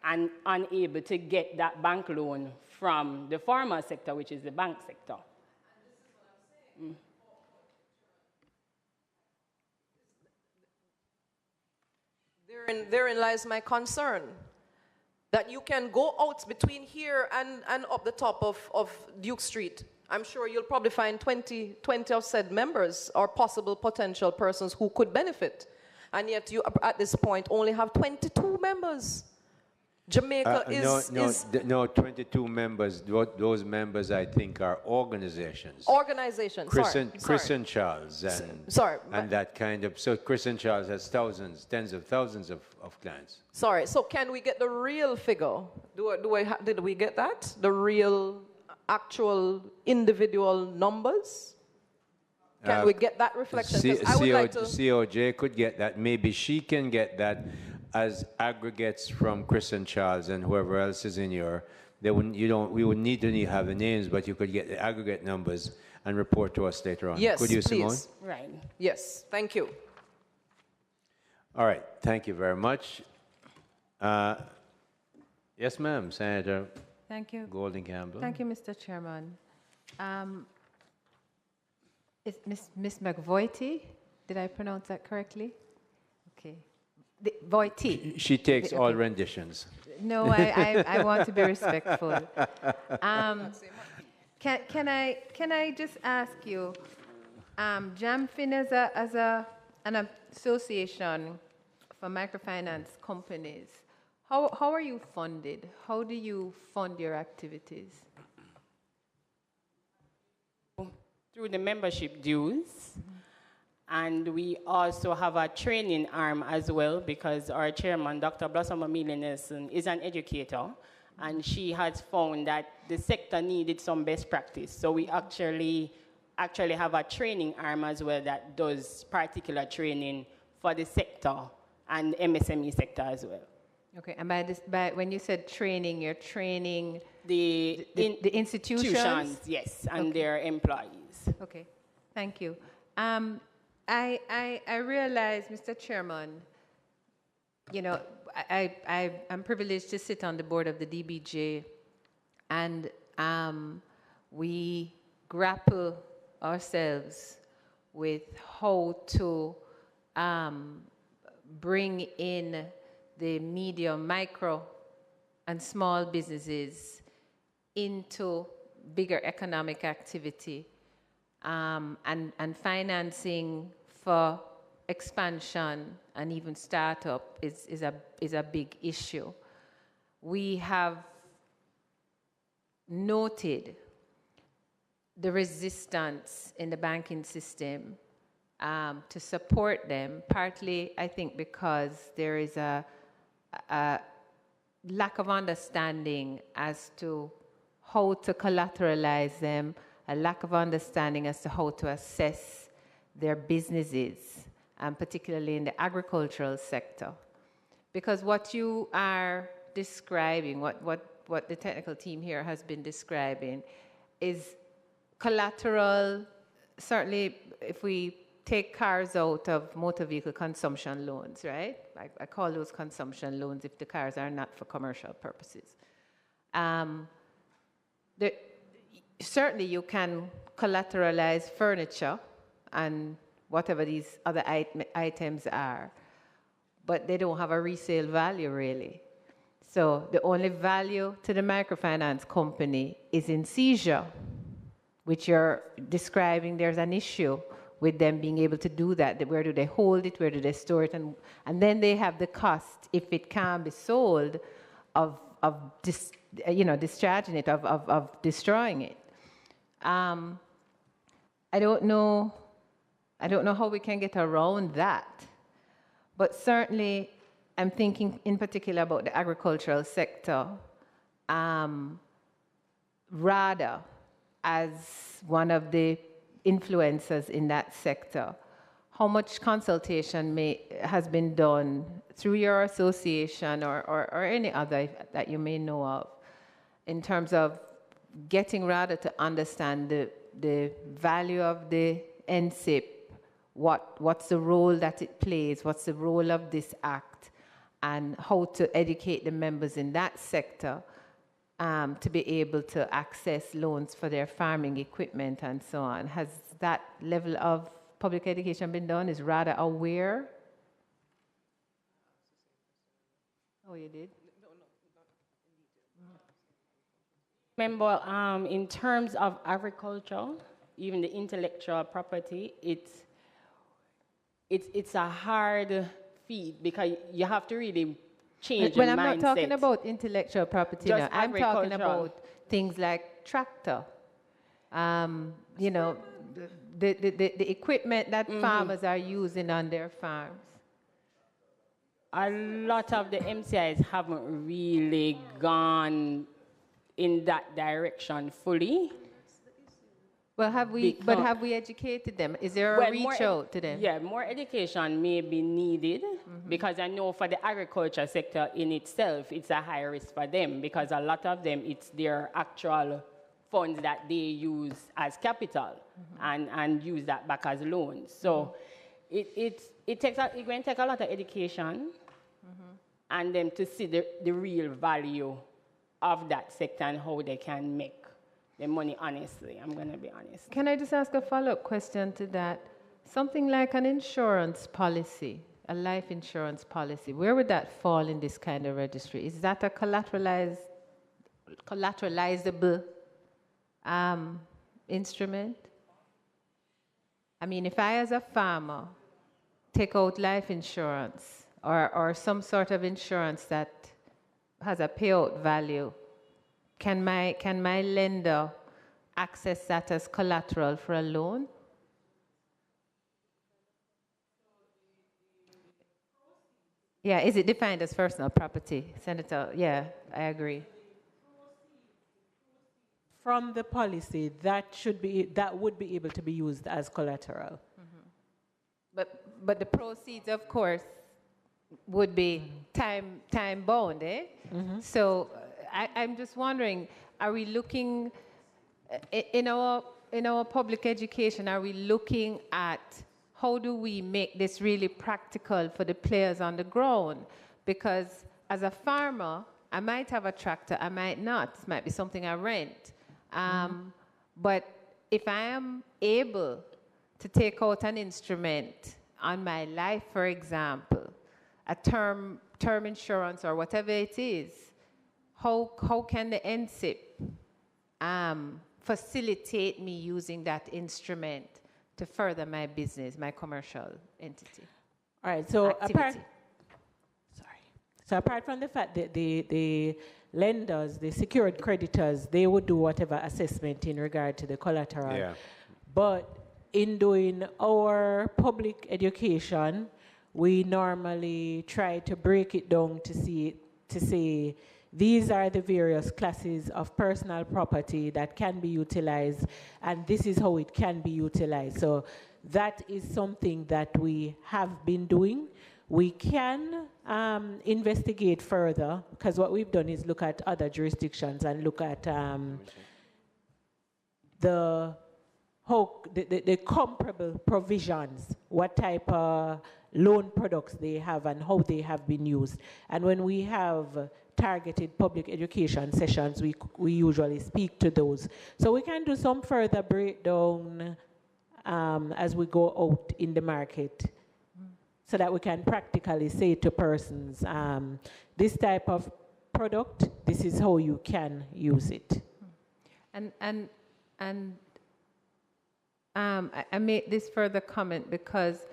and unable to get that bank loan from the formal sector, which is the bank sector. Mm. Therein lies my concern. That you can go out between here and up the top of Duke Street. I'm sure you'll probably find 20 of said members or possible potential persons who could benefit. And yet you, at this point, only have 22 members. Jamaica No, 22 members. Those members, I think, are organizations. Organizations, Chris and Charles and that kind of. So Chris and Charles has thousands, tens of thousands of clients. Sorry, so can we get the real figure? Did we get that? The real, actual, individual numbers? Can we get that reflection? COJ could get that. Maybe she can get that as aggregates from Chris and Charles and whoever else is in your. We would need to have the names, but you could get the aggregate numbers and report to us later on. Yes, could you, please. Simone? Right. Yes, thank you. All right, thank you very much. Yes, ma'am, Senator. Thank you. Golden Campbell. Thank you, Mr. Chairman. Is Miss McVoity? Did I pronounce that correctly? Okay. Voity. She takes all renditions. No, I want to be respectful. Can I just ask you, JAMFIN as an association for microfinance companies, how are you funded? How do you fund your activities? Through the membership dues. And we also have a training arm as well, because our chairman, Dr. Blossom Amelia Nelson, is an educator, and she has found that the sector needed some best practice. So we actually have a training arm as well that does particular training for the sector and MSME sector as well. Okay, and by when you said training, you're training the institutions? Yes, and their employees. Okay, thank you. I realize, Mr. Chairman, you know, I'm privileged to sit on the board of the DBJ, and we grapple ourselves with how to bring in the medium, micro, and small businesses into bigger economic activity, and financing for expansion and even startup is a big issue. We have noted the resistance in the banking system to support them, partly, I think, because there is a lack of understanding as to how to collateralize them, a lack of understanding as to how to assess their businesses, particularly in the agricultural sector. Because what you are describing, what the technical team here has been describing, is collateral. Certainly, if we take cars out of motor vehicle consumption loans, right? I call those consumption loans if the cars are not for commercial purposes. Certainly, you can collateralize furniture and whatever these other items are, but they don't have a resale value, really. So the only value to the microfinance company is in seizure, which you're describing. There's an issue with them being able to do that. Where do they hold it? Where do they store it? And then they have the cost, if it can be sold, of discharging it, of destroying it. I don't know how we can get around that, but certainly I'm thinking in particular about the agricultural sector, rather as one of the influencers in that sector. how much consultation has been done through your association or any other that you may know of in terms of getting rather to understand the value of the NSIP, what's the role that it plays, what's the role of this act, and how to educate the members in that sector to be able to access loans for their farming equipment and so on. Has that level of public education been done? Is RADA aware? Oh, you did? Remember, in terms of agriculture, even the intellectual property, it's a hard feat because you have to really change your mindset. Well, I'm not talking about intellectual property now. I'm talking about things like tractor. You know, the equipment that farmers are using on their farms. A lot of the MCIs haven't really gone in that direction fully. Well, have we educated them? Is there a reach out to them? Yeah, more education may be needed because I know for the agriculture sector in itself, it's a high risk for them because a lot of them, it's their actual funds that they use as capital and use that back as loans. So it's going to take a lot of education and them to see the real value of that sector and how they can make the money honestly. I'm going to be honest. Can I just ask a follow-up question to that? Something like an insurance policy, a life insurance policy, where would that fall in this kind of registry? Is that a collateralizable instrument? I mean, if I as a farmer take out life insurance or some sort of insurance that has a payout value, can my lender access that as collateral for a loan? Yeah, is it defined as personal property, Senator? Yeah, I agree. From the policy, that would be able to be used as collateral. But the proceeds, of course, would be time bound, eh? So I'm just wondering, are we looking in our public education? Are we looking at how do we make this really practical for the players on the ground? Because as a farmer, I might have a tractor, I might not. This might be something I rent. But if I am able to take out an instrument on my life, for example, a term insurance or whatever it is, how can the NSIP facilitate me using that instrument to further my business, my commercial entity? All right, so apart from the fact that the lenders, the secured creditors, they would do whatever assessment in regard to the collateral. Yeah. But in doing our public education, we normally try to break it down to say these are the various classes of personal property that can be utilized, and this is how it can be utilized. So that is something that we have been doing. We can investigate further, because what we've done is look at other jurisdictions and look at the comparable provisions, what type of loan products they have and how they have been used. And when we have targeted public education sessions, we usually speak to those. So we can do some further breakdown as we go out in the market, so that we can practically say to persons, this type of product, this is how you can use it. And I made this further comment because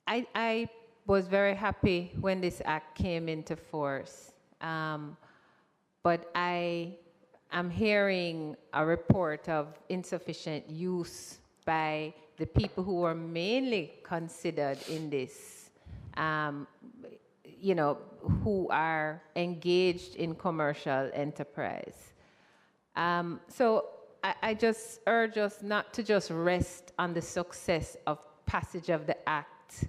I was very happy when this act came into force. But I am hearing a report of insufficient use by the people who were mainly considered in this, who are engaged in commercial enterprise. So I just urge us not to just rest on the success of passage of the Act,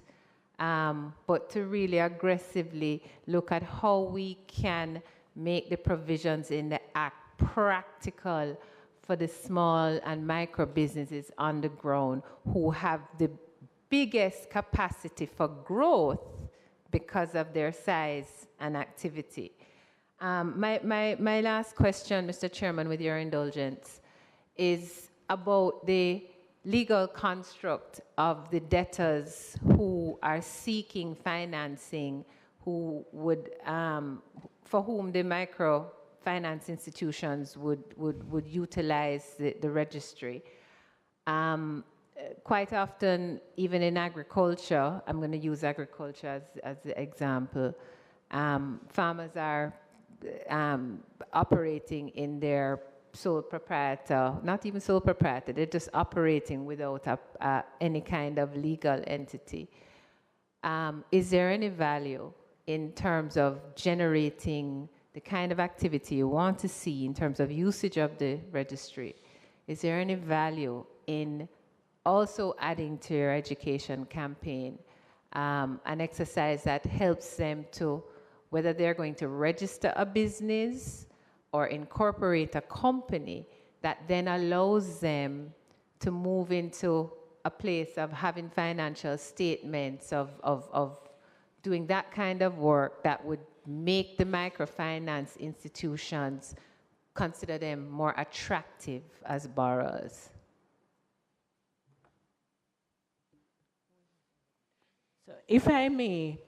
but to really aggressively look at how we can make the provisions in the Act practical for the small and micro businesses on the ground who have the biggest capacity for growth because of their size and activity. My last question, Mr. Chairman, with your indulgence, is about the legal construct of the debtors who are seeking financing, who would, for whom the microfinance institutions would utilize the registry. Quite often, even in agriculture, I'm going to use agriculture as the example, farmers are operating in their sole proprietor, not even sole proprietor, they're just operating without any kind of legal entity. Is there any value in terms of generating the kind of activity you want to see in terms of usage of the registry? Is there any value in also adding to your education campaign an exercise that helps them to, whether they're going to register a business or incorporate a company, that then allows them to move into a place of having financial statements, of doing that kind of work that would make the microfinance institutions consider them more attractive as borrowers? So if I may,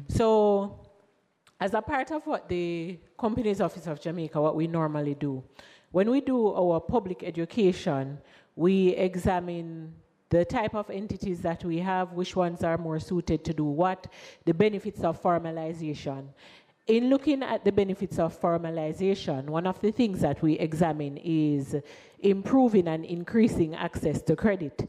so as a part of what the Companies Office of Jamaica, what we normally do, when we do our public education, we examine the type of entities that we have, which ones are more suited to do what, the benefits of formalization. In looking at the benefits of formalization, one of the things that we examine is improving and increasing access to credit.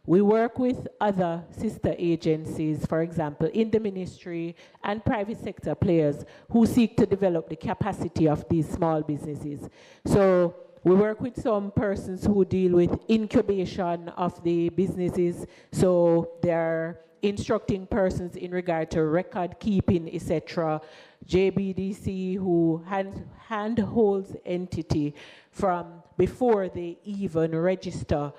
We work with other sister agencies, for example, in the ministry and private sector players who seek to develop the capacity of these small businesses. So we work with some persons who deal with incubation of the businesses. So they're instructing persons in regard to record keeping, etc. JBDC, who handholds entity from before they even register.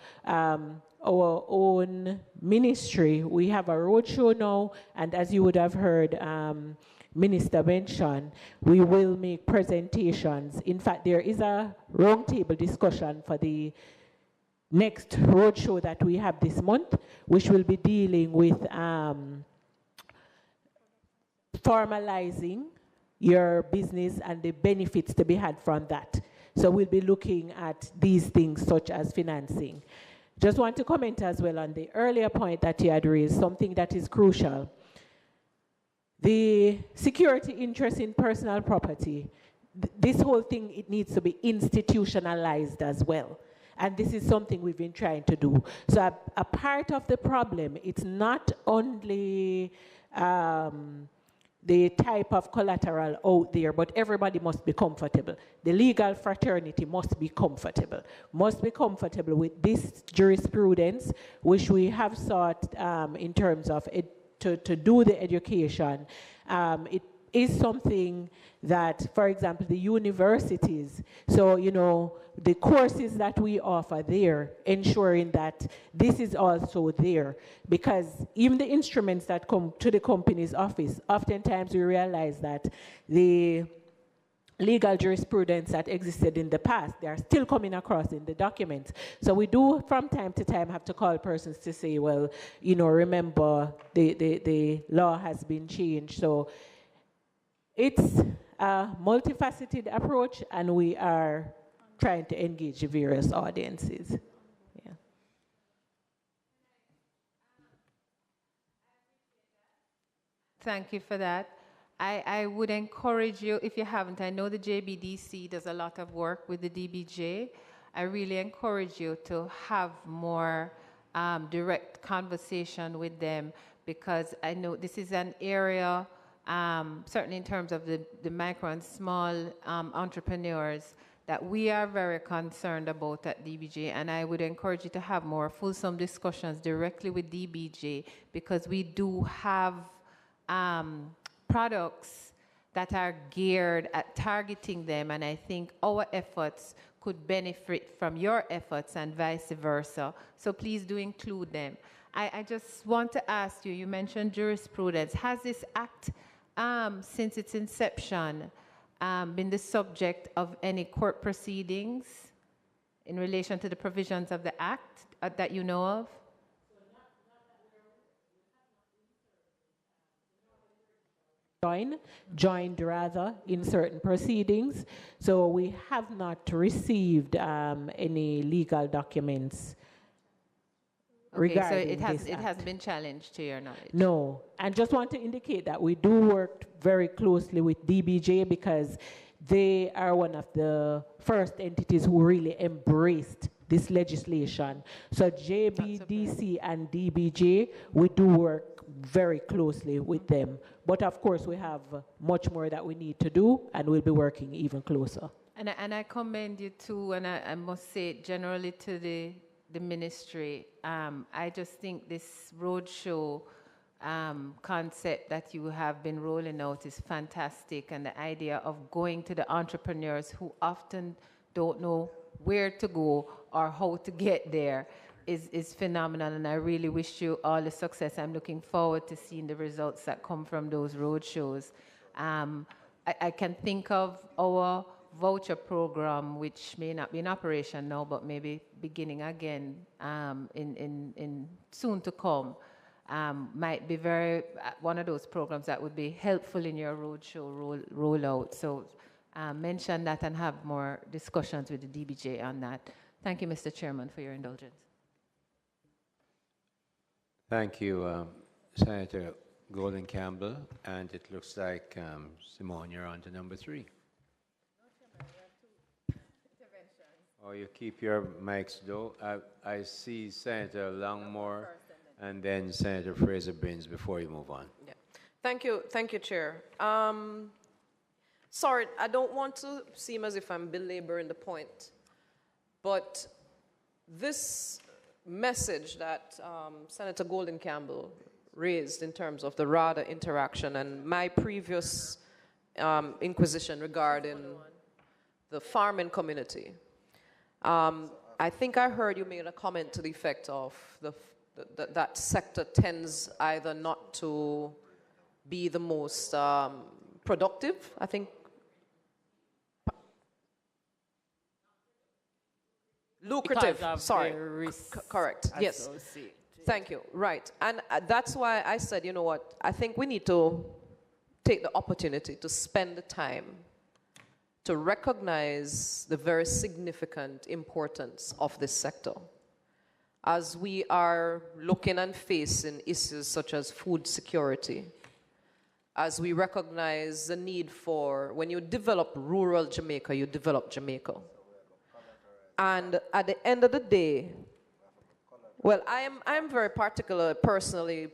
Our own ministry, we have a roadshow now, and as you would have heard Minister mention, we will make presentations. In fact, there is a roundtable discussion for the next roadshow that we have this month, which will be dealing with formalizing your business and the benefits to be had from that. So we'll be looking at these things such as financing. Just want to comment as well on the earlier point that you had raised, something that is crucial. The security interest in personal property, this whole thing, it needs to be institutionalized as well. And this is something we've been trying to do. So a part of the problem, it's not only the type of collateral out there, but everybody must be comfortable. The legal fraternity must be comfortable with this jurisprudence, which we have sought in terms of to do the education. It is something that, for example, the universities, so, you know, the courses that we offer there, ensuring that this is also there, because even the instruments that come to the company's office, oftentimes we realize that the legal jurisprudence that existed in the past, they are still coming across in the documents. So we do from time to time have to call persons to say, well, you know, remember the law has been changed. So it's a multifaceted approach, and we are trying to engage various audiences. Yeah. Thank you for that. I would encourage you, if you haven't, I know the JBDC does a lot of work with the DBJ. I really encourage you to have more direct conversation with them, because I know this is an area, certainly in terms of the micro and small entrepreneurs, that we are very concerned about at DBJ, and I would encourage you to have more fulsome discussions directly with DBJ, because we do have products that are geared at targeting them, and I think our efforts could benefit from your efforts and vice versa. So please do include them. I just want to ask you, you mentioned jurisprudence. Has this act, since its inception, been the subject of any court proceedings in relation to the provisions of the act that you know of? Joined rather in certain proceedings. So we have not received any legal documents regarding so this it act. hasn't been challenged to your knowledge? No, and just want to indicate that we do work very closely with DBJ, because they are one of the first entities who really embraced this legislation. So JBDC and DBJ, we do work very closely with them. But of course, we have much more that we need to do, and we'll be working even closer. And I commend you too, and I must say generally to the ministry, I just think this roadshow concept that you have been rolling out is fantastic, and the idea of going to the entrepreneurs who often don't know where to go or how to get there is phenomenal, and I really wish you all the success. I'm looking forward to seeing the results that come from those roadshows. I can think of our voucher program, which may not be in operation now, but maybe beginning again in soon to come. Might be one of those programs that would be helpful in your roadshow rollout. So mention that and have more discussions with the DBJ on that. Thank you, Mr. Chairman, for your indulgence. Thank you, Senator Golden Campbell. And it looks like, Simone, you're on to number 3. Oh, you keep your mics though. I see Senator Longmore and then Senator Fraser-Binns before you move on. Yeah. Thank you, Chair. Sorry, I don't want to seem as if I'm belaboring the point, but this message that Senator Golden Campbell raised in terms of the RADA interaction and my previous inquisition regarding the farming community, I think I heard you made a comment to the effect of that sector tends either not to be the most productive, I think. Lucrative, sorry, correct, yes. Thank you, right. And that's why I said, you know what, I think we need to take the opportunity to spend the time to recognize the very significant importance of this sector. As we are looking and facing issues such as food security, as we recognize the need for, when you develop rural Jamaica, you develop Jamaica. And at the end of the day, well, I am very particular, personally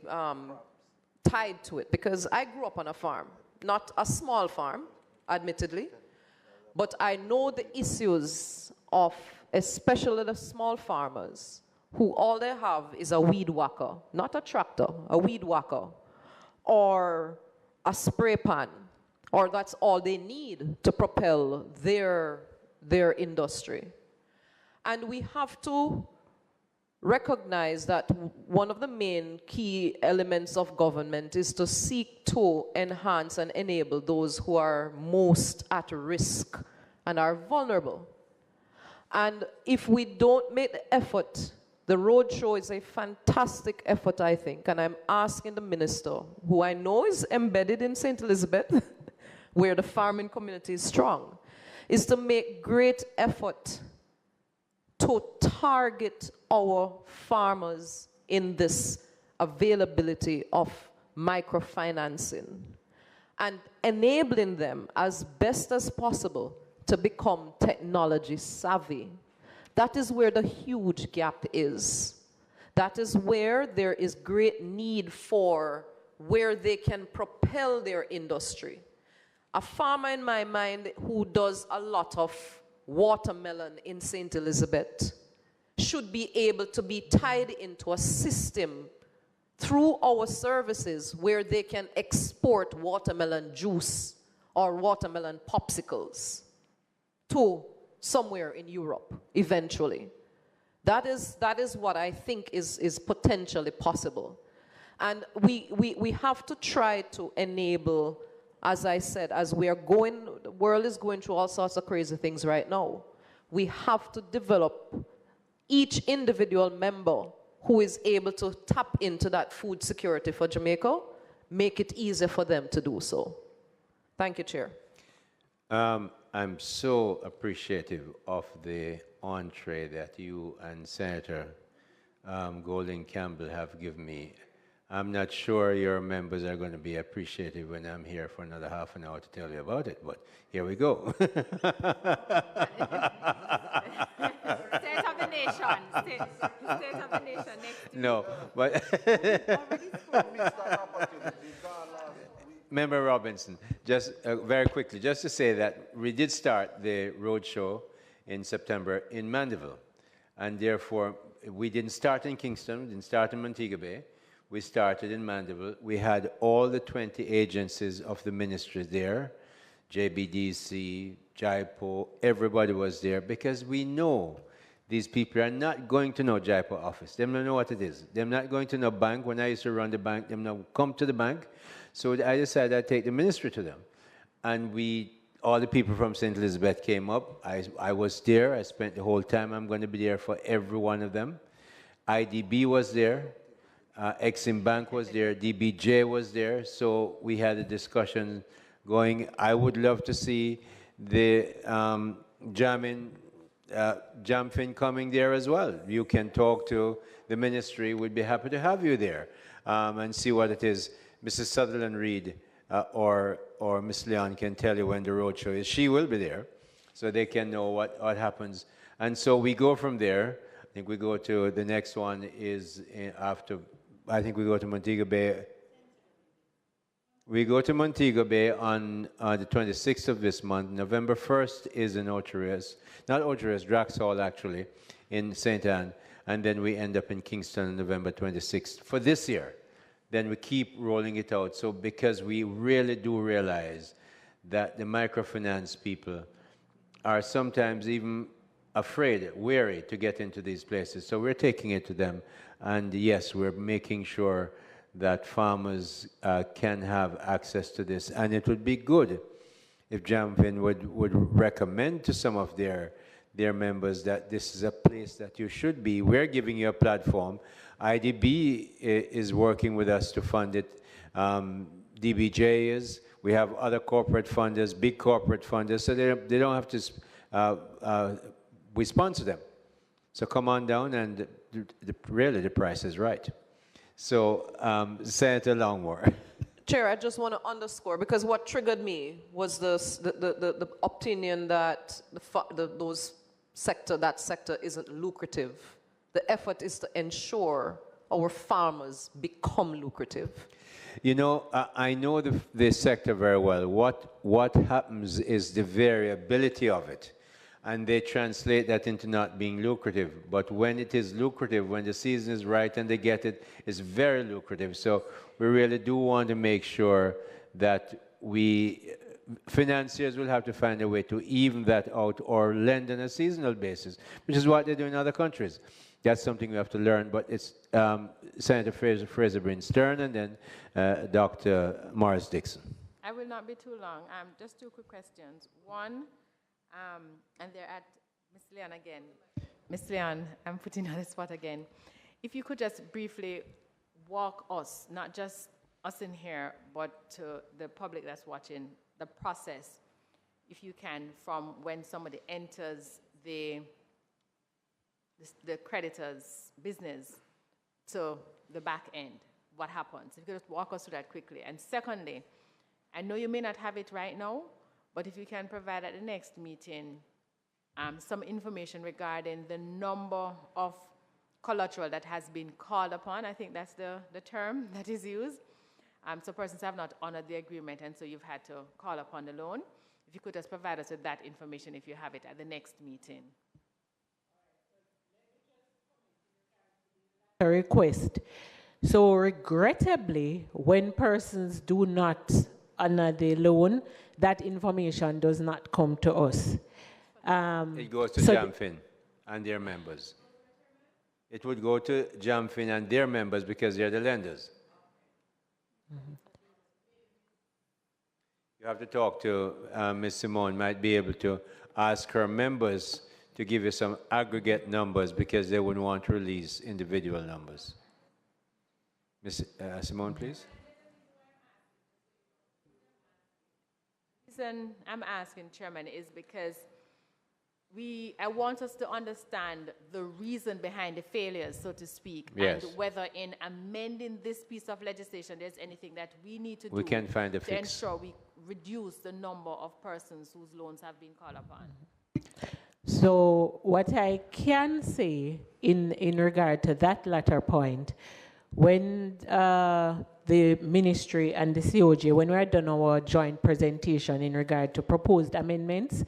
tied to it, because I grew up on a farm, not a small farm, admittedly, but I know the issues of especially the small farmers who all they have is a weed whacker, not a tractor, a weed whacker, or a spray pan, or that's all they need to propel their industry. And we have to recognize that one of the main key elements of government is to seek to enhance and enable those who are most at risk and are vulnerable. And if we don't make the effort, the roadshow is a fantastic effort, I think, and I'm asking the minister, who I know is embedded in St. Elizabeth, where the farming community is strong, is to make great effort to target our farmers in this availability of microfinancing and enabling them as best as possible to become technology savvy. That is where the huge gap is. That is where there is great need for where they can propel their industry. A farmer in my mind who does a lot of watermelon in St. Elizabeth should be able to be tied into a system through our services where they can export watermelon juice or watermelon popsicles to somewhere in Europe eventually. That is what I think is potentially possible. And we have to try to enable, as I said, as we are going, the world is going through all sorts of crazy things right now. We have to develop each individual member who is able to tap into that food security for Jamaica, make it easier for them to do so. Thank you, Chair. I'm so appreciative of the entree that you and Senator Golden Campbell have given me. I'm not sure your members are going to be appreciative when I'm here for another half an hour to tell you about it, but here we go. State of the nation. State of the nation. Next No, but Member Robinson, just very quickly, just to say that we did start the roadshow in September in Mandeville, and therefore we didn't start in Kingston, we didn't start in Montego Bay. We started in Mandeville. We had all the 20 agencies of the ministry there, JBDC, JIPO, everybody was there because we know these people are not going to know JIPO office. They don't know what it is. They're not going to know bank. When I used to run the bank, they don't come to the bank. So I decided I'd take the ministry to them. And all the people from St. Elizabeth came up. I was there. I spent the whole time. I'm going to be there for every one of them. IDB was there. Exim Bank was there, DBJ was there, so we had a discussion going. I would love to see the Jamfin coming there as well. You can talk to the ministry, we'd be happy to have you there and see what it is. Mrs. Sutherland Reed or Ms. Leon can tell you when the roadshow is. She will be there, so they can know what happens. And so we go from there. I think we go to, the next one is after, I think we go to Montego Bay. We go to Montego Bay on the 26th of this month. November 1st is in Oteres, not Oteres, Draxhall actually, in St. Anne. And then we end up in Kingston on November 26th for this year. Then we keep rolling it out. So because we really do realize that the microfinance people are sometimes even afraid, wary to get into these places. So we're taking it to them. And yes, we're making sure that farmers can have access to this. And it would be good if Jamfin would recommend to some of their members that this is a place that you should be. We're giving you a platform. IDB is working with us to fund it. DBJ is. We have other corporate funders, big corporate funders, so they don't have to, we sponsor them. So come on down, and really the price is right. So, Senator Longmore. Chair, I just want to underscore, because what triggered me was the opinion that that sector isn't lucrative. The effort is to ensure our farmers become lucrative. You know, I know the sector very well. What happens is the variability of it. And they translate that into not being lucrative. But when it is lucrative, when the season is right and they get it, it's very lucrative. So we really do want to make sure that financiers will have to find a way to even that out or lend on a seasonal basis, which is what they do in other countries. That's something we have to learn. But it's Senator Fraser-Brin-Stern and then Dr. Morris Dixon. I will not be too long. Just two quick questions. One, and they're at Ms. Leon again. Ms. Leon, I'm putting on the spot again. If you could just briefly walk us, not just us in here, but to the public that's watching, the process, if you can, from when somebody enters the creditor's business to the back end, what happens? If you could just walk us through that quickly. And secondly, I know you may not have it right now, but if you can provide at the next meeting some information regarding the number of collateral that has been called upon. I think that's the term that is used. So persons have not honored the agreement, and so you've had to call upon the loan. if you could just provide us with that information if you have it at the next meeting. A request. So regrettably, when persons do not honor the loan, that information does not come to us. It goes to JAMFIN and their members. It would go to JAMFIN and their members because they're the lenders. You have to talk to Ms. Simone, might be able to ask her members to give you some aggregate numbers because they wouldn't want to release individual numbers. Ms. Simone, please. The reason I'm asking, Chairman, is because I want us to understand the reason behind the failures, so to speak, yes, and whether in amending this piece of legislation there's anything that we need to do can find a to fix. ensure we reduce the number of persons whose loans have been called upon. So what I can say in regard to that latter point, when the ministry and the COJ, when we had done our joint presentation in regard to proposed amendments,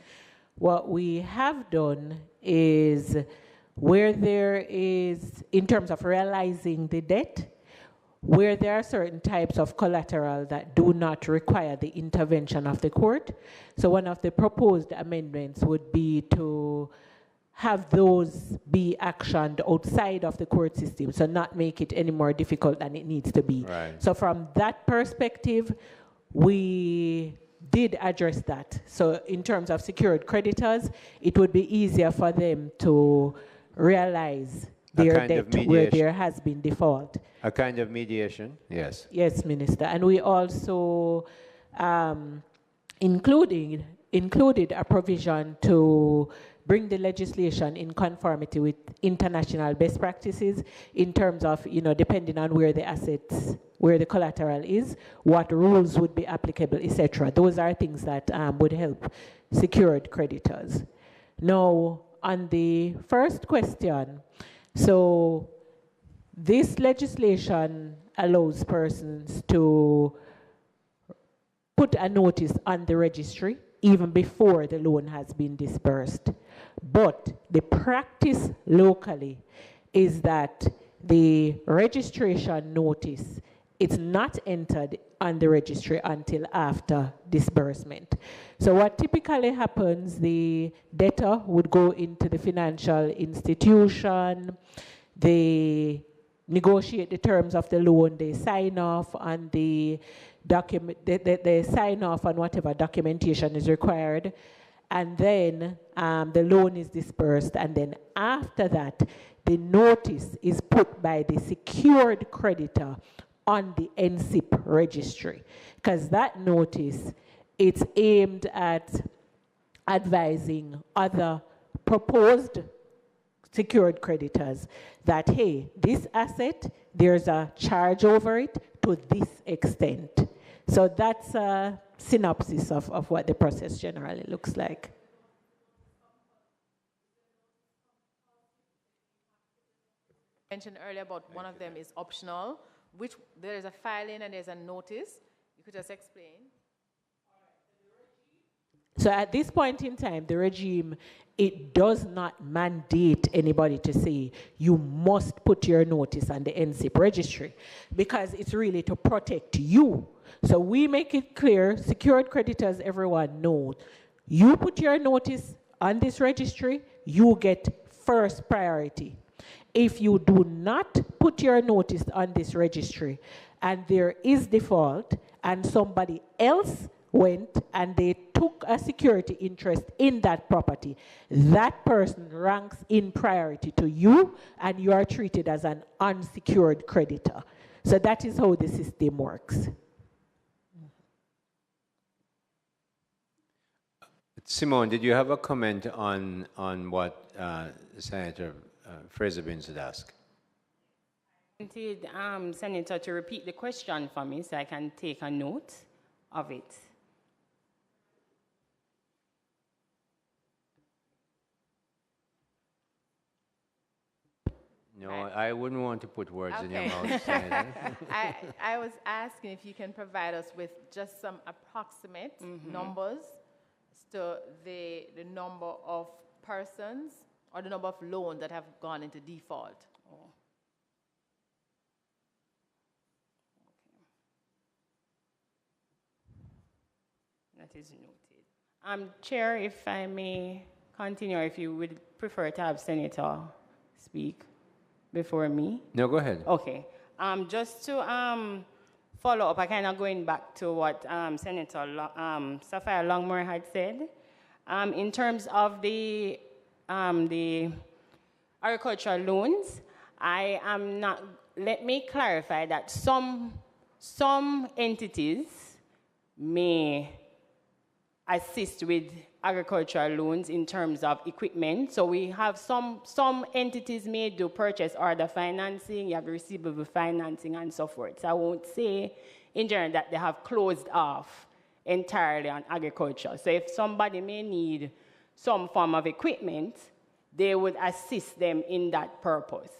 what we have done is where there is, in terms of realizing the debt, where there are certain types of collateral that do not require the intervention of the court. So one of the proposed amendments would be to have those be actioned outside of the court system, so not make it any more difficult than it needs to be. Right. So from that perspective, we did address that. So in terms of secured creditors, it would be easier for them to realize their debt where there has been default. A kind of mediation, yes. Yes, Minister. And we also included a provision to bring the legislation in conformity with international best practices in terms of, depending on where the assets, where the collateral is, what rules would be applicable, etc. Those are things that would help secured creditors. Now, on the first question, so this legislation allows persons to put a notice on the registry even before the loan has been disbursed. But the practice locally is that the registration notice is not entered on the registry until after disbursement. So what typically happens, the debtor would go into the financial institution, they negotiate the terms of the loan, they sign off on the document, they sign off on whatever documentation is required, and then the loan is dispersed, and then after that, the notice is put by the secured creditor on the NSIP registry, because that notice, it's aimed at advising other proposed secured creditors that, hey, this asset, there's a charge over it to this extent. So that's a synopsis of what the process generally looks like. Mentioned earlier about one of them is optional, which there is a filing and there's a notice. You could just explain. So at this point in time, the regime, it does not mandate anybody to say, you must put your notice on the NSIP registry, because it's really to protect you. So we make it clear, secured creditors, everyone know, you put your notice on this registry, you get first priority. If you do not put your notice on this registry and there is default and somebody else went and they took a security interest in that property, that person ranks in priority to you and you are treated as an unsecured creditor. So that is how the system works. Simone, did you have a comment on what Senator Fraser-Binns had asked? I wanted Senator to repeat the question for me so I can take a note of it. No, I wouldn't want to put words in your Okay. mouth, Senator. I was asking if you can provide us with just some approximate numbers to the number of persons or the number of loans that have gone into default. Oh. Okay. That is noted. Chair, if I may continue, or if you would prefer to have Senator speak before me. No, go ahead. Okay. Just to follow up, I kind of going back to what Senator Sophia Longmore had said. In terms of the agricultural loans, I am not, let me clarify that some entities may assist with agricultural loans in terms of equipment. So we have some entities may do purchase order financing, you have receivable financing and so forth. So I won't say in general that they have closed off entirely on agriculture. So if somebody may need some form of equipment, they would assist them in that purpose.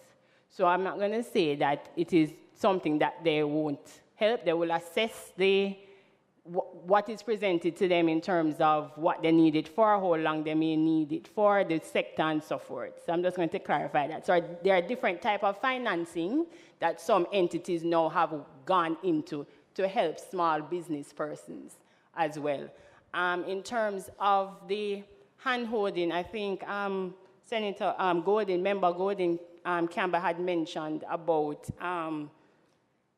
So I'm not going to say that it is something that they won't help. They will assess what is presented to them in terms of what they need it for, how long they may need it for, the sector and so forth. So I'm just going to clarify that. So there are different types of financing that some entities now have gone into to help small business persons as well. In terms of the hand-holding, I think Senator Member Gordon Campbell had mentioned about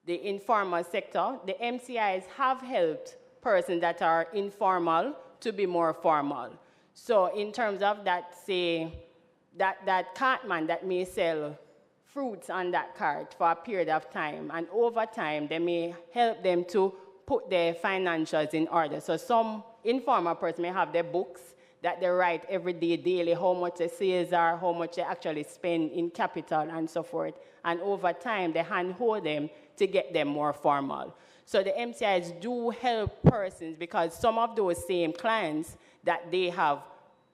the informal sector. The MCIs have helped persons that are informal to be more formal. So in terms of that, say, that cartman that may sell fruits on that cart for a period of time, and over time, they may help them to put their financials in order. So some informal person may have their books that they write every day, daily, how much their sales are, how much they actually spend in capital and so forth. And over time, they handhold them to get them more formal. So the MCIs do help persons because some of those same clients that they have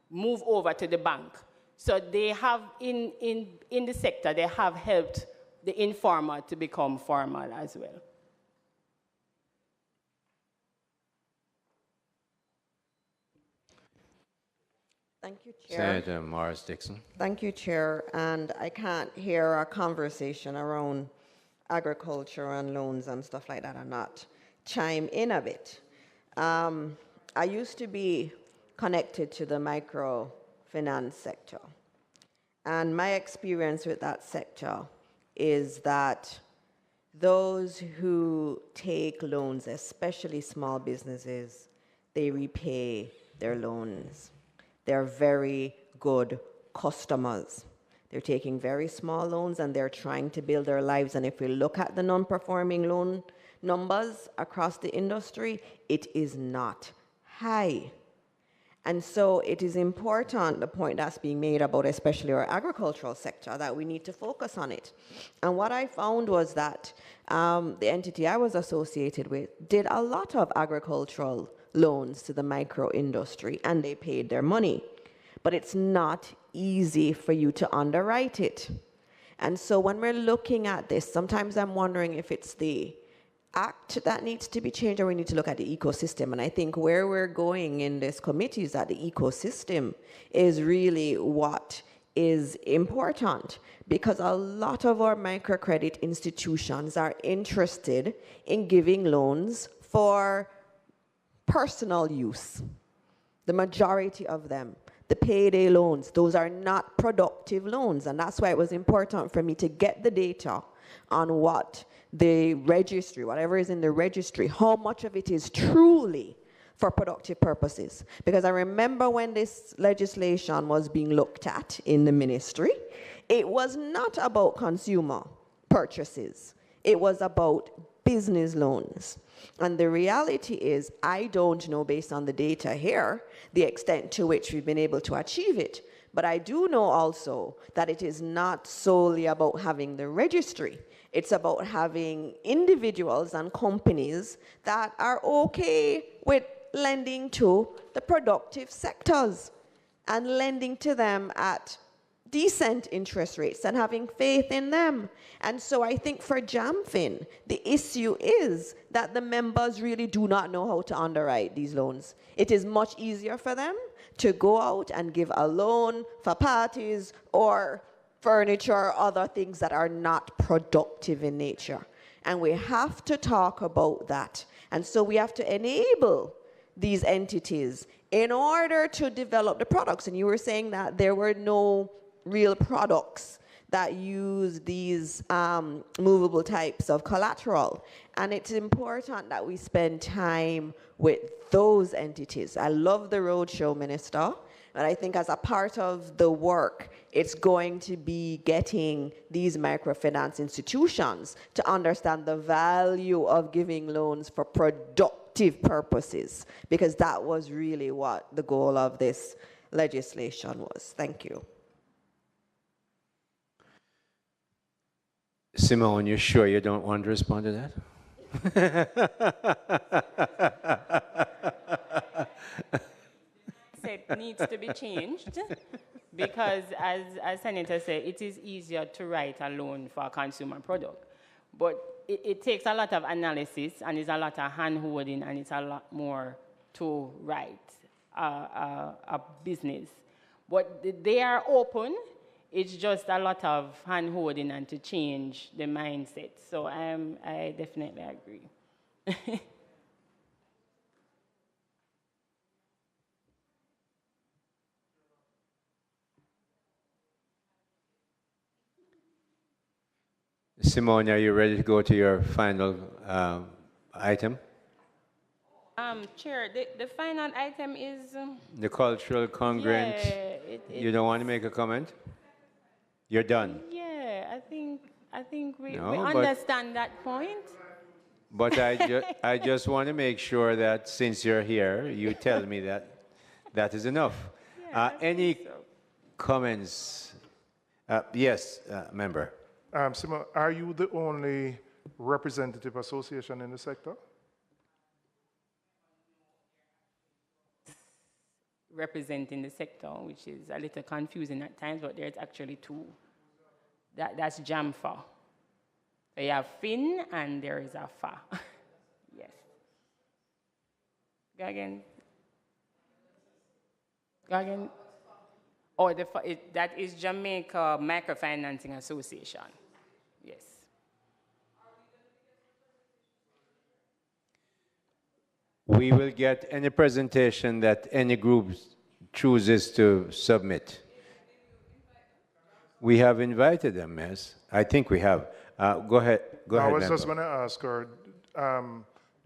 move over to the bank. So they have, in the sector, they have helped the informal to become formal as well. Thank you, Chair. Senator Morris Dixon. Thank you, Chair. And I can't hear a conversation around agriculture and loans and stuff like that and not chime in a bit. I used to be connected to the microfinance sector. And my experience with that sector is that those who take loans, especially small businesses, they repay their loans. They're very good customers. They're taking very small loans and they're trying to build their lives. And if we look at the non-performing loan numbers across the industry, it is not high. And so it is important, the point that's being made about especially our agricultural sector, that we need to focus on it. And what I found was that the entity I was associated with did a lot of agricultural loans to the micro industry and they paid their money. But it's not easy for you to underwrite it. And so when we're looking at this, sometimes I'm wondering if it's the act that needs to be changed or we need to look at the ecosystem. And I think where we're going in this committee is that the ecosystem is really what is important, because a lot of our microcredit institutions are interested in giving loans for personal use. The majority of them, the payday loans, those are not productive loans. And that's why it was important for me to get the data on what the registry, whatever is in the registry, how much of it is truly for productive purposes. Because I remember when this legislation was being looked at in the ministry, it was not about consumer purchases. It was about business loans. And the reality is, I don't know, based on the data here, the extent to which we've been able to achieve it. But I do know also that it is not solely about having the registry. It's about having individuals and companies that are okay with lending to the productive sectors and lending to them at decent interest rates and having faith in them. And so I think for JAMFIN, the issue is that the members really do not know how to underwrite these loans. It is much easier for them to go out and give a loan for parties or furniture or other things that are not productive in nature. And we have to talk about that. And so we have to enable these entities in order to develop the products. And you were saying that there were no real products that use these movable types of collateral. And it's important that we spend time with those entities. I love the roadshow, Minister, but I think as a part of the work, it's going to be getting these microfinance institutions to understand the value of giving loans for productive purposes, because that was really what the goal of this legislation was. Thank you. Simone, you sure you don't want to respond to that? It needs to be changed because, as Senator said, it is easier to write a loan for a consumer product. But it takes a lot of analysis and it's a lot of hand-holding and it's a lot more to write a business. But they are open. It's just a lot of hand-holding and to change the mindset. So I definitely agree. Simone, are you ready to go to your final item? Chair, the final item is... The cultural congruent. Yeah, you don't want to make a comment? You're done. Yeah, I think we No, understand that point. But I just want to make sure that since you're here, you tell me that that is enough. Yeah, Any so. comments? Yes, member. Simon, are you the only representative association in the sector? Representing the sector, which is a little confusing at times, but there's actually two. That's JAMFA. So you have FIN and there is a FA. Yes. Go again. Go again. Oh, that is Jamaica Microfinancing Association. Yes. We will get any presentation that any group chooses to submit. We have invited them, yes. I think we have. Go ahead. I was just going to ask her,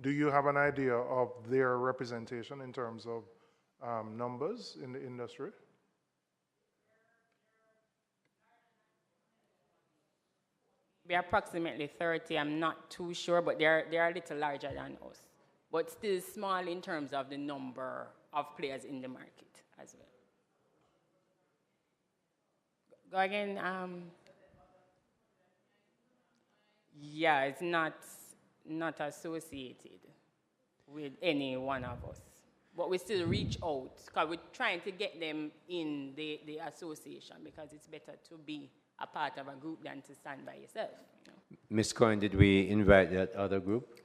do you have an idea of their representation in terms of numbers in the industry? We're approximately 30. I'm not too sure, but they're a little larger than us. But still small in terms of the number of players in the market as well. Go again. Yeah, it's not associated with any one of us. But we still reach out because we're trying to get them in the association because it's better to be a part of a group than to stand by yourself. You know? Ms. Coyne, did we invite that other group?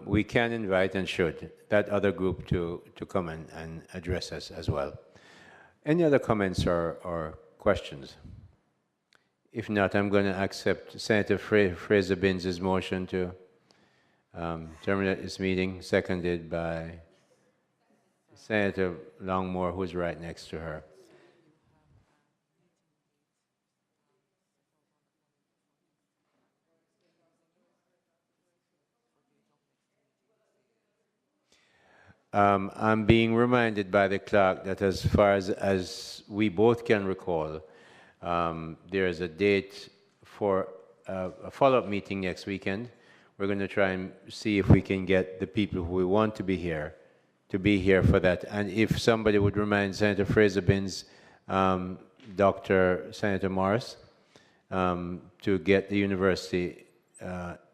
We can invite and should that other group to come and address us as well. Any other comments or questions? If not, I'm going to accept Senator Fraser Binns' motion to terminate this meeting, seconded by Senator Longmore, who's right next to her. I'm being reminded by the clerk that as far as we both can recall, there is a date for a follow-up meeting next weekend. We're going to try and see if we can get the people who we want to be here for that. And if somebody would remind Senator Fraser Binns, Dr. Senator Morris, to get the university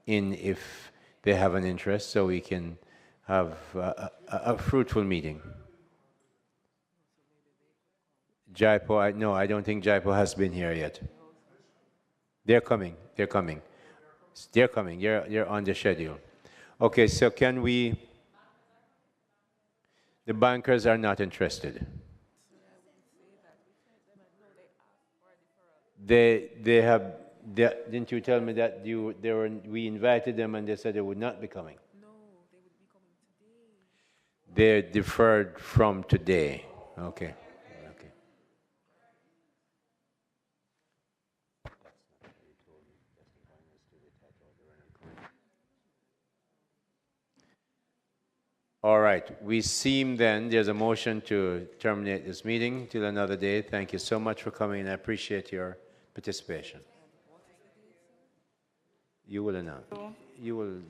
in if they have an interest, so we can have a fruitful meeting. Jaipur, no, I don't think Jaipur has been here yet. They're coming. They're coming. They're coming. You're on the schedule. Okay, so can we? The bankers are not interested. They have. Didn't you tell me that we invited them and they said they would not be coming? No, they would be coming today. They're deferred from today. Okay. Okay. All right. We seem then, there's a motion to terminate this meeting till another day. Thank you so much for coming, and I appreciate your participation. You will announce. You will.